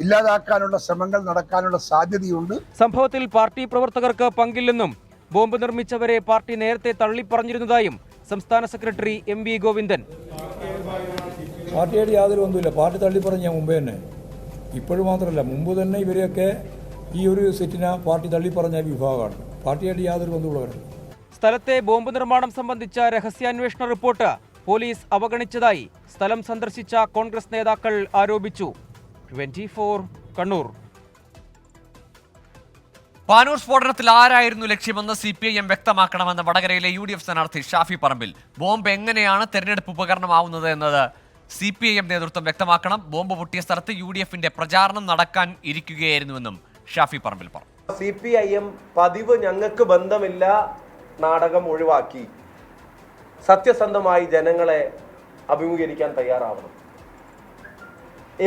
ഇല്ലാതാക്കാനുള്ള ശ്രമങ്ങൾ നടക്കാനുള്ള സാധ്യതയുണ്ട്. സംഭവത്തിൽ പാർട്ടി പ്രവർത്തകർക്ക് പങ്കില്ലെന്നും ബോംബ് നിർമ്മിച്ചവരെ പാർട്ടി നേരത്തെ തള്ളിപ്പറഞ്ഞിരുന്നതായും സംസ്ഥാന സെക്രട്ടറി MV ഗോവിന്ദൻ. പാർട്ടിയുടെ യാതൊരു ബന്ധമില്ല. പാർട്ടി തള്ളിപ്പറഞ്ഞ മുമ്പേ തന്നെ, ഇപ്പോഴും മാത്രമല്ല മുമ്പ് തന്നെ ഇവരെയൊക്കെ ഈ ഒരു സെറ്റിനെ പാർട്ടി തള്ളിപ്പറഞ്ഞ വിഭാഗമാണ്. പാർട്ടിയായിട്ട് യാതൊരു ബന്ധമുള്ളവരല്ല. സ്ഥലത്തെ ബോംബ് നിർമ്മാണം സംബന്ധിച്ച രഹസ്യാന്വേഷണ റിപ്പോർട്ട് പോലീസ് അവഗണിച്ചതായി സ്ഥലം സന്ദർശിച്ച കോൺഗ്രസ് നേതാക്കൾ ആരോപിച്ചു. 24 കണ്ണൂർ. പാനൂർ സ്ഫോടനത്തിൽ ആരായിരുന്നു ലക്ഷ്യമെന്ന് CPIM വ്യക്തമാക്കണമെന്ന് വടകരയിലെ UDF സ്ഥാനാർത്ഥി ഷാഫി പറമ്പിൽ. ബോംബ് എങ്ങനെയാണ് തെരഞ്ഞെടുപ്പ് ഉപകരണമാവുന്നത് എന്നത് CPIM നേതൃത്വം വ്യക്തമാക്കണം. ബോംബ് പൊട്ടിയ സ്ഥലത്ത് UDFന്റെ പ്രചാരണം നടക്കാൻ ഇരിക്കുകയായിരുന്നുവെന്നും ഷാഫി പറമ്പിൽ പറഞ്ഞു. CPIM പതിവ് ഞങ്ങൾക്ക് ബന്ധമില്ല നാടകം ഒഴിവാക്കി. സത്യസന്ധമായി ജനങ്ങളെ അഭിമുഖീകരിക്കാൻ തയ്യാറാവണം.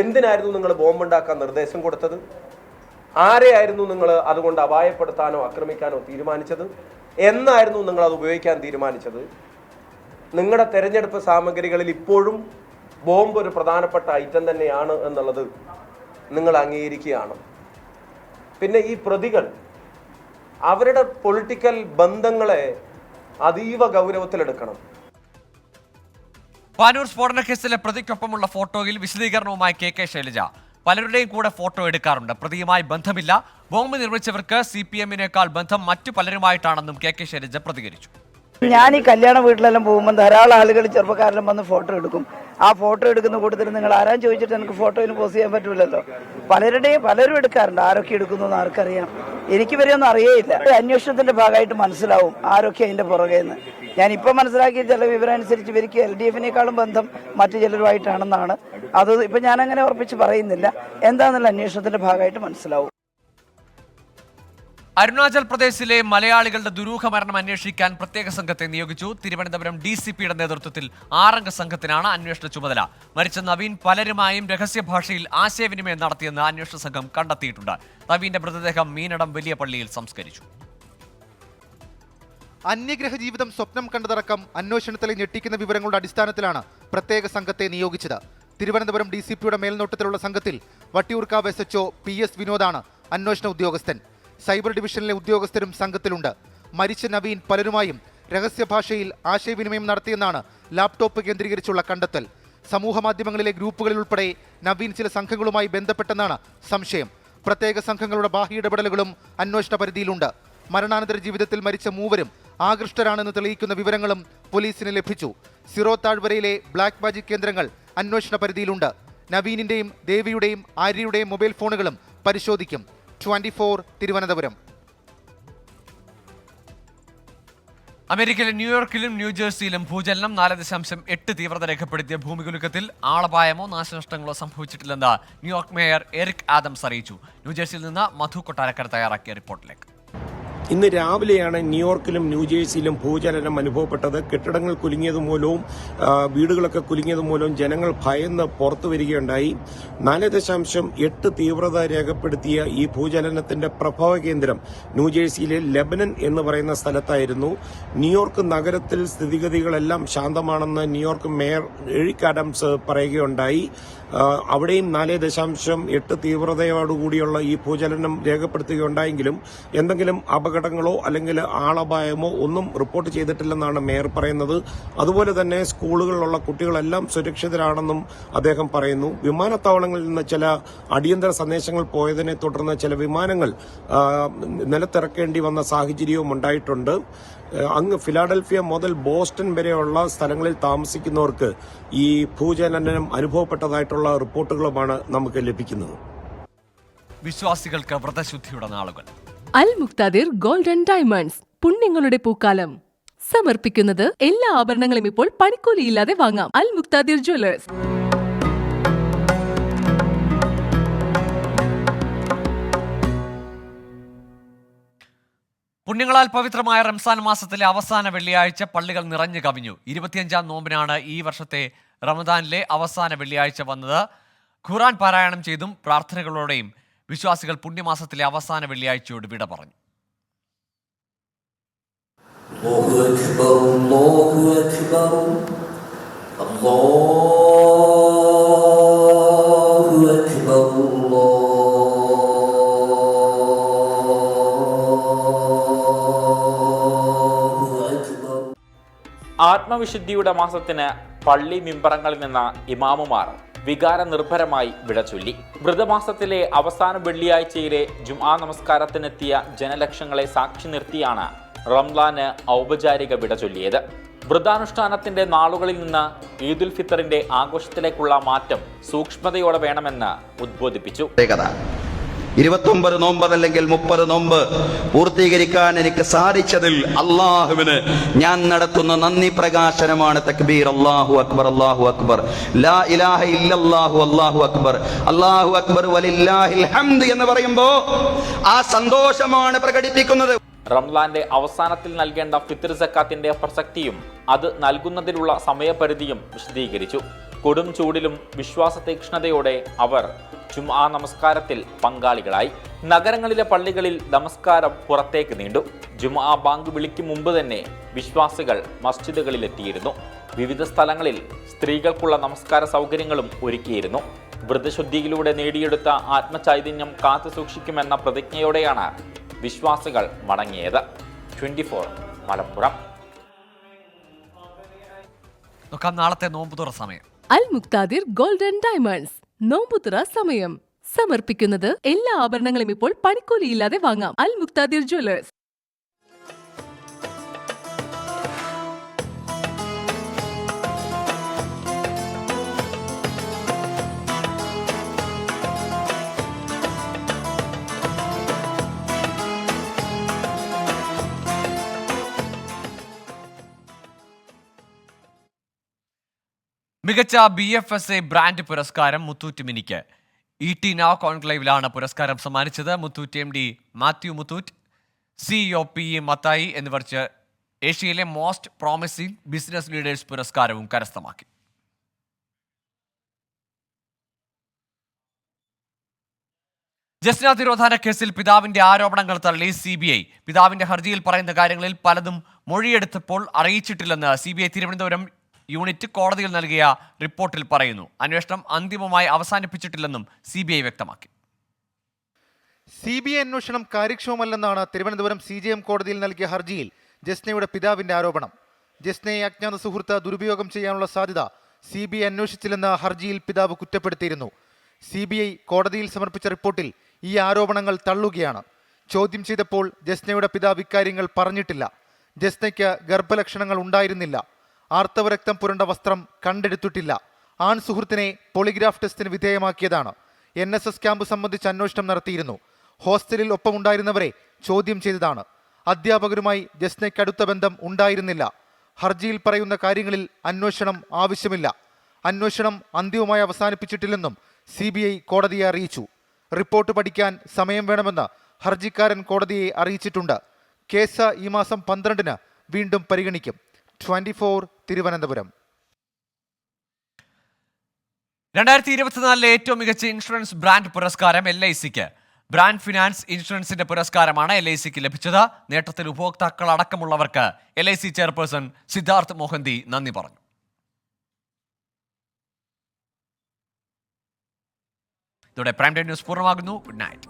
എന്തിനായിരുന്നു നിങ്ങൾ ബോംബുണ്ടാക്കാൻ നിർദ്ദേശം കൊടുത്തത്? ആരെയായിരുന്നു നിങ്ങൾ അതുകൊണ്ട് അപായപ്പെടുത്താനോ ആക്രമിക്കാനോ തീരുമാനിച്ചത്? എന്നായിരുന്നു നിങ്ങൾ അത് ഉപയോഗിക്കാൻ തീരുമാനിച്ചത്? നിങ്ങളുടെ തെരഞ്ഞെടുപ്പ് സാമഗ്രികളിൽ ഇപ്പോഴും ബോംബ് ഒരു പ്രധാനപ്പെട്ട ഐറ്റം തന്നെയാണ് എന്നുള്ളത് നിങ്ങൾ അംഗീകരിക്കുകയാണ്. പിന്നെ ഈ പ്രതികൾ അവരുടെ പൊളിറ്റിക്കൽ ബന്ധങ്ങളെ അതീവ ഗൗരവത്തിലെടുക്കണം. പാനൂർ സ്ഫോടന കേസിലെ പ്രതിക്കൊപ്പമുള്ള ഫോട്ടോയിൽ വിശദീകരണവുമായി കെ ശൈലജ. പലരുടെയും കൂടെ ഫോട്ടോ എടുക്കാറുണ്ട്. പ്രതിയുമായി ബന്ധമില്ല. ബോംബ് നിർമ്മിച്ചവർക്ക് CPM-നേക്കാൾ ബന്ധം മറ്റു പലരുമായിട്ടാണെന്നും കെ ശൈലജ പ്രതികരിച്ചു. ഞാൻ ഈ കല്യാണ വീട്ടിലെല്ലാം പോകുമ്പോൾ ധാരാളം ആളുകൾ ചെറുപ്പക്കാരെല്ലാം വന്ന് ഫോട്ടോ എടുക്കും. ആ ഫോട്ടോ എടുക്കുന്ന കൂട്ടത്തിൽ നിങ്ങൾ ആരാൻ ചോദിച്ചിട്ട് എനിക്ക് ഫോട്ടോയിൽ പോസ്റ്റ് ചെയ്യാൻ പറ്റൂലല്ലോ. പലരും എടുക്കാറുണ്ട്. ആരൊക്കെ എടുക്കുന്നു എന്ന് ആർക്കറിയാം? എനിക്ക് വരെയൊന്നും അറിയേയില്ല. അന്വേഷണത്തിന്റെ ഭാഗമായിട്ട് മനസ്സിലാവും ആരൊക്കെ അതിന്റെ പുറകെന്ന്. ഞാൻ ഇപ്പം മനസ്സിലാക്കിയ ചില വിവരം അനുസരിച്ച് ഇവർക്ക് LDF-നേക്കാളും ബന്ധം മറ്റു ചിലരുമായിട്ടാണെന്നാണ്. അത് ഇപ്പം ഞാനങ്ങനെ ഉറപ്പിച്ച് പറയുന്നില്ല. എന്താണെന്നുള്ള അന്വേഷണത്തിന്റെ ഭാഗമായിട്ട് മനസ്സിലാവും. അരുണാചൽ പ്രദേശിലെ മലയാളികളുടെ ദുരൂഹ മരണം അന്വേഷിക്കാൻ പ്രത്യേക സംഘത്തെ നിയോഗിച്ചു. തിരുവനന്തപുരം DCP-യുടെ നേതൃത്വത്തിൽ 6 അംഗ സംഘത്തിനാണ് അന്വേഷണ ചുമതല. മരിച്ച നവീൻ പലരുമായും രഹസ്യഭാഷയിൽ ആശയവിനിമയം നടത്തിയെന്ന് അന്വേഷണ സംഘം കണ്ടെത്തിയിട്ടുണ്ട്. നവീന്റെ മൃതദേഹം മീനടം വലിയ പള്ളിയിൽ സംസ്കരിച്ചു. അന്യഗ്രഹ ജീവിതം സ്വപ്നം കണ്ടതടക്കം അന്വേഷണത്തിലെ ഞെട്ടിക്കുന്ന വിവരങ്ങളുടെ അടിസ്ഥാനത്തിലാണ് പ്രത്യേക സംഘത്തെ നിയോഗിച്ചത്. തിരുവനന്തപുരം DCP-യുടെ മേൽനോട്ടത്തിലുള്ള സംഘത്തിൽ വട്ടിയൂർക്കാവ് SHO PS വിനോദാണ് അന്വേഷണ ഉദ്യോഗസ്ഥൻ. സൈബർ ഡിവിഷനിലെ ഉദ്യോഗസ്ഥരും സംഘത്തിലുണ്ട്. മരിച്ച നവീൻ പലരുമായും രഹസ്യഭാഷയിൽ ആശയവിനിമയം നടത്തിയെന്നാണ് ലാപ്ടോപ്പ് കേന്ദ്രീകരിച്ചുള്ള കണ്ടെത്തൽ. സമൂഹ മാധ്യമങ്ങളിലെ ഗ്രൂപ്പുകളിൽ ഉൾപ്പെടെ നവീൻ ചില സംഘങ്ങളുമായി ബന്ധപ്പെട്ടെന്നാണ് സംശയം. പ്രത്യേക സംഘങ്ങളുടെ ബാഹ്യ ഇടപെടലുകളും അന്വേഷണ പരിധിയിലുണ്ട്. മരണാനന്തര ജീവിതത്തിൽ മരിച്ച മൂവരും ആകൃഷ്ടരാണെന്ന് തെളിയിക്കുന്ന വിവരങ്ങളും പോലീസിന് ലഭിച്ചു. സിറോ താഴ്വരയിലെ ബ്ലാക്ക് മാജിക് കേന്ദ്രങ്ങൾ അന്വേഷണ പരിധിയിലുണ്ട്. നവീനിന്റെയും ദേവിയുടെയും ആര്യയുടെയും മൊബൈൽ ഫോണുകളും പരിശോധിക്കും. 24 തിരുവനന്തപുരം. അമേരിക്കയിലെ ന്യൂയോർക്കിലും ന്യൂജേഴ്സിയിലും ഭൂചലനം. 4.8 തീവ്രത രേഖപ്പെടുത്തിയ ഭൂമികുലുക്കത്തിൽ ആളപായമോ നാശനഷ്ടങ്ങളോ സംഭവിച്ചിട്ടില്ലെന്ന് ന്യൂയോർക്ക് മേയർ എറിക് ആദംസ് അറിയിച്ചു. ന്യൂജേഴ്സിയിൽ നിന്ന് മധു കൊട്ടാരക്കര തയ്യാറാക്കിയ റിപ്പോർട്ടിലേക്ക്. ഇന്ന് രാവിലെയാണ് ന്യൂയോർക്കിലും ന്യൂജേഴ്സിയിലും ഭൂചലനം അനുഭവപ്പെട്ടത്. കെട്ടിടങ്ങൾ കുലുങ്ങിയതുമൂലവും വീടുകളൊക്കെ കുലുങ്ങിയതുമൂലവും ജനങ്ങൾ ഭയന്ന് പുറത്തു വരികയുണ്ടായി. 4.8 തീവ്രത രേഖപ്പെടുത്തിയ ഈ ഭൂചലനത്തിന്റെ പ്രഭവ കേന്ദ്രം ന്യൂജേഴ്സിയിലെ ലെബനൻ എന്ന് പറയുന്ന സ്ഥലത്തായിരുന്നു. ന്യൂയോർക്ക് നഗരത്തിൽ സ്ഥിതിഗതികളെല്ലാം ശാന്തമാണെന്ന് ന്യൂയോർക്ക് മേയർ എറിക് ആഡംസ് പറയുകയുണ്ടായി. അവിടെയും 4.8 തീവ്രതയോടുകൂടിയുള്ള ഈ ഭൂചലനം രേഖപ്പെടുത്തുകയുണ്ടായെങ്കിലും എന്തെങ്കിലും അപകടങ്ങളോ അല്ലെങ്കിൽ ആളപായമോ ഒന്നും റിപ്പോർട്ട് ചെയ്തിട്ടില്ലെന്നാണ് മേയർ പറയുന്നത്. അതുപോലെ തന്നെ സ്കൂളുകളിലുള്ള കുട്ടികളെല്ലാം സുരക്ഷിതരാണെന്നും അദ്ദേഹം പറയുന്നു. വിമാനത്താവളങ്ങളിൽ നിന്ന് ചില അടിയന്തര സന്ദേശങ്ങൾ പോയതിനെ തുടർന്ന് ചില വിമാനങ്ങൾ നിലത്തിറക്കേണ്ടി വന്ന സാഹചര്യവും ഉണ്ടായിട്ടുണ്ട്. അങ്ങ് ഫിലാഡൽഫിയ മുതൽ ബോസ്റ്റൺ വരെയുള്ള സ്ഥലങ്ങളിൽ താമസിക്കുന്നവർക്ക് ഈ ഭൂചലനം അനുഭവപ്പെട്ടതായിട്ടുള്ള റിപ്പോർട്ടുകളുമാണ് നമുക്ക് ലഭിക്കുന്നത്. വിശ്വാസികൾക്ക് വ്രതശുദ്ധിയുടെ നാളുകൾ. അൽ മുക്താദിർ ഗോൾഡ് ആൻഡ് ഡയമണ്ട്സ് പുണ്യങ്ങളുടെ പൂക്കാലം സമർപ്പിക്കുന്നത് എല്ലാ ആഭരണങ്ങളും ഇപ്പോൾ പണിക്കൂലിയില്ലാതെ വാങ്ങാം. അൽ മുക്താദിർ ജ്വല്ലേഴ്സ്. പുണ്യങ്ങളാൽ പവിത്രമായ റംസാൻ മാസത്തിലെ അവസാന വെള്ളിയാഴ്ച പള്ളികൾ നിറഞ്ഞു കവിഞ്ഞു. 25-ാം നോമ്പിനാണ് ഈ വർഷത്തെ റമദാനിലെ അവസാന വെള്ളിയാഴ്ച വന്നത്. ഖുർആൻ പാരായണം ചെയ്തും പ്രാർത്ഥനകളോടെയും വിശ്വാസികൾ പുണ്യമാസത്തിലെ അവസാന വെള്ളിയാഴ്ചയോട് വിട പറഞ്ഞു. ആത്മവിശുദ്ധിയുടെ മാസത്തിന് പള്ളി മിമ്പറങ്ങളിൽ നിന്ന് ഇമാമുമാർ വികാര നിർഭരമായി വിടചൊല്ലി. വ്രതമാസത്തിലെ അവസാന വെള്ളിയാഴ്ചയിലെ ജുംആ നമസ്കാരത്തിനെത്തിയ ജനലക്ഷങ്ങളെ സാക്ഷി നിർത്തിയാണ് റംലാന് ഔപചാരിക വിട ചൊല്ലിയത്. വ്രതാനുഷ്ഠാനത്തിന്റെ നാളുകളിൽ നിന്ന് ഈദുൽ ഫിത്തറിന്റെ ആഘോഷത്തിലേക്കുള്ള മാറ്റം സൂക്ഷ്മതയോടെ വേണമെന്ന് ഉദ്ബോധിപ്പിച്ചു. 29 നോമ്പ് അല്ലെങ്കിൽ 30 നോമ്പ് പൂർത്തീകരിക്കാൻ എനിക്ക് സാധിച്ചതിൽ അള്ളാഹുവിന് ഞാൻ നടത്തുന്ന നന്ദി പ്രകാശനമാണ്. തക്ബീർ, അല്ലാഹു അക്ബർ, അല്ലാഹു അക്ബർ, ലാ ഇലാഹ ഇല്ലല്ലാഹു, അല്ലാഹു അക്ബർ, അല്ലാഹു അക്ബർ വലില്ലാഹിൽ ഹംദ് എന്ന് പറയുമ്പോൾ ആ സന്തോഷമാണ് പ്രകടിപ്പിക്കുന്നത്. റംലാന്റെ അവസാനത്തിൽ നൽകേണ്ട ഫിത്ർ സക്കാത്തിന്റെ പ്രസക്തിയും അത് നൽകുന്നതിലുള്ള സമയപരിധിയും വിശദീകരിച്ചു. കൊടും ചൂടിലും വിശ്വാസ തീക്ഷ്ണതയോടെ അവർ ജുംആ നമസ്കാരത്തിൽ പങ്കാളികളായി. നഗരങ്ങളിലെ പള്ളികളിൽ നമസ്കാരം പുറത്തേക്ക് നീണ്ടു. ജുംആ ബാങ്ക് വിളിക്കും മുമ്പ് തന്നെ വിശ്വാസികൾ മസ്ജിദുകളിലെത്തിയിരുന്നു. വിവിധ സ്ഥലങ്ങളിൽ സ്ത്രീകൾക്കുള്ള നമസ്കാര സൗകര്യങ്ങളും ഒരുക്കിയിരുന്നു. വ്രതശുദ്ധിയിലൂടെ നേടിയെടുത്ത ആത്മചൈതന്യം കാത്തു സൂക്ഷിക്കുമെന്ന പ്രതിജ്ഞയോടെയാണ് വിശ്വാസികൾ മടങ്ങിയത്. 24 മലപ്പുറം. നാളത്തെ നോമ്പുതുറ സമയം. അൽ മുക്താദിർ ഗോൾഡൻ ഡയമണ്ട്സ് നോമ്പുതുറ സമയം സമർപ്പിക്കുന്നത് എല്ലാ ആഭരണങ്ങളും ഇപ്പോൾ പണിക്കൂലിയില്ലാതെ വാങ്ങാം. അൽ മുക്താദിർ ജ്വല്ലേഴ്സ്. മികച്ച BFSA ബ്രാൻഡ് പുരസ്കാരം മുത്തൂറ്റ് മിനിക്ക്. ET Now കോൺക്ലേവിലാണ് പുരസ്കാരം സമ്മാനിച്ചത്. Muthoot MD Mathew Muthoot, CEO PE Mathai എന്നിവർ ഏഷ്യയിലെ മോസ്റ്റ് പ്രോമിസിംഗ് ബിസിനസ് ലീഡേഴ്സ് പുരസ്കാരവും കരസ്ഥമാക്കി. ജസ്ന തിരോധാന കേസിൽ പിതാവിന്റെ ആരോപണങ്ങൾ തള്ളി CBI. പിതാവിന്റെ ഹർജിയിൽ പറയുന്ന കാര്യങ്ങളിൽ പലതും മൊഴിയെടുത്തപ്പോൾ അറിയിച്ചിട്ടില്ലെന്ന് CBI തിരുവനന്തപുരം യൂണിറ്റ് കോടതിയിൽ നൽകിയ റിപ്പോർട്ടിൽ പറയുന്നു. അന്വേഷണം അന്തിമമായി അവസാനിപ്പിച്ചിട്ടില്ലെന്നും CBI വ്യക്തമാക്കി. CBI അന്വേഷണം കാര്യക്ഷമമല്ലെന്നാണ് തിരുവനന്തപുരം CJM കോടതിയിൽ നൽകിയ ഹർജിയിൽ ജസ്നയുടെ പിതാവിന്റെ ആരോപണം. ജസ്നയെ അജ്ഞാത സുഹൃത്ത് ദുരുപയോഗം ചെയ്യാനുള്ള സാധ്യത CBI അന്വേഷിച്ചില്ലെന്ന് ഹർജിയിൽ പിതാവ് കുറ്റപ്പെടുത്തിയിരുന്നു. CBI കോടതിയിൽ സമർപ്പിച്ച റിപ്പോർട്ടിൽ ഈ ആരോപണങ്ങൾ തള്ളുകയാണ്. ചോദ്യം ചെയ്തപ്പോൾ ജസ്നയുടെ പിതാവ് ഇക്കാര്യങ്ങൾ പറഞ്ഞിട്ടില്ല. ജസ്നയ്ക്ക് ഗർഭലക്ഷണങ്ങൾ ഉണ്ടായിരുന്നില്ല. ആർത്തവരക്തം പുരണ്ട വസ്ത്രം കണ്ടെടുത്തിട്ടില്ല. ആൺ സുഹൃത്തിനെ പോളിഗ്രാഫ് ടെസ്റ്റിന് വിധേയമാക്കിയതാണ്. NSS ക്യാമ്പ് സംബന്ധിച്ച് അന്വേഷണം നടത്തിയിരുന്നു. ഹോസ്റ്റലിൽ ഒപ്പമുണ്ടായിരുന്നവരെ ചോദ്യം ചെയ്തതാണ്. അധ്യാപകരുമായി ജസ്നയ്ക്ക് അടുത്ത ബന്ധം ഉണ്ടായിരുന്നില്ല. ഹർജിയിൽ പറയുന്ന കാര്യങ്ങളിൽ അന്വേഷണം ആവശ്യമില്ല. അന്വേഷണം അന്തിമമായി അവസാനിപ്പിച്ചിട്ടില്ലെന്നും CBI കോടതിയെ അറിയിച്ചു. റിപ്പോർട്ട് പഠിക്കാൻ സമയം വേണമെന്ന് ഹർജിക്കാരൻ കോടതിയെ അറിയിച്ചിട്ടുണ്ട്. കേസ് ഈ മാസം 12-ന് വീണ്ടും പരിഗണിക്കും. 24 തിരുവനന്തപുരം. 2024 ഏറ്റവും മികച്ച ഇൻഷുറൻസ് ബ്രാൻഡ് പുരസ്കാരം LICക്ക്. ബ്രാൻഡ് ഫിനാൻസ് ഇൻഷുറൻസിന്റെ പുരസ്കാരമാണ് LICക്ക് ലഭിച്ചത്. നേട്ടത്തിൽ ഉപഭോക്താക്കൾ അടക്കമുള്ളവർക്ക് LIC ചെയർപേഴ്സൺ സിദ്ധാർത്ഥ് മോഹന്തി നന്ദി പറഞ്ഞു. ഇതോടെ പ്രൈം ടൈം ന്യൂസ് പൂർണ്ണമാകുന്നു. Good night.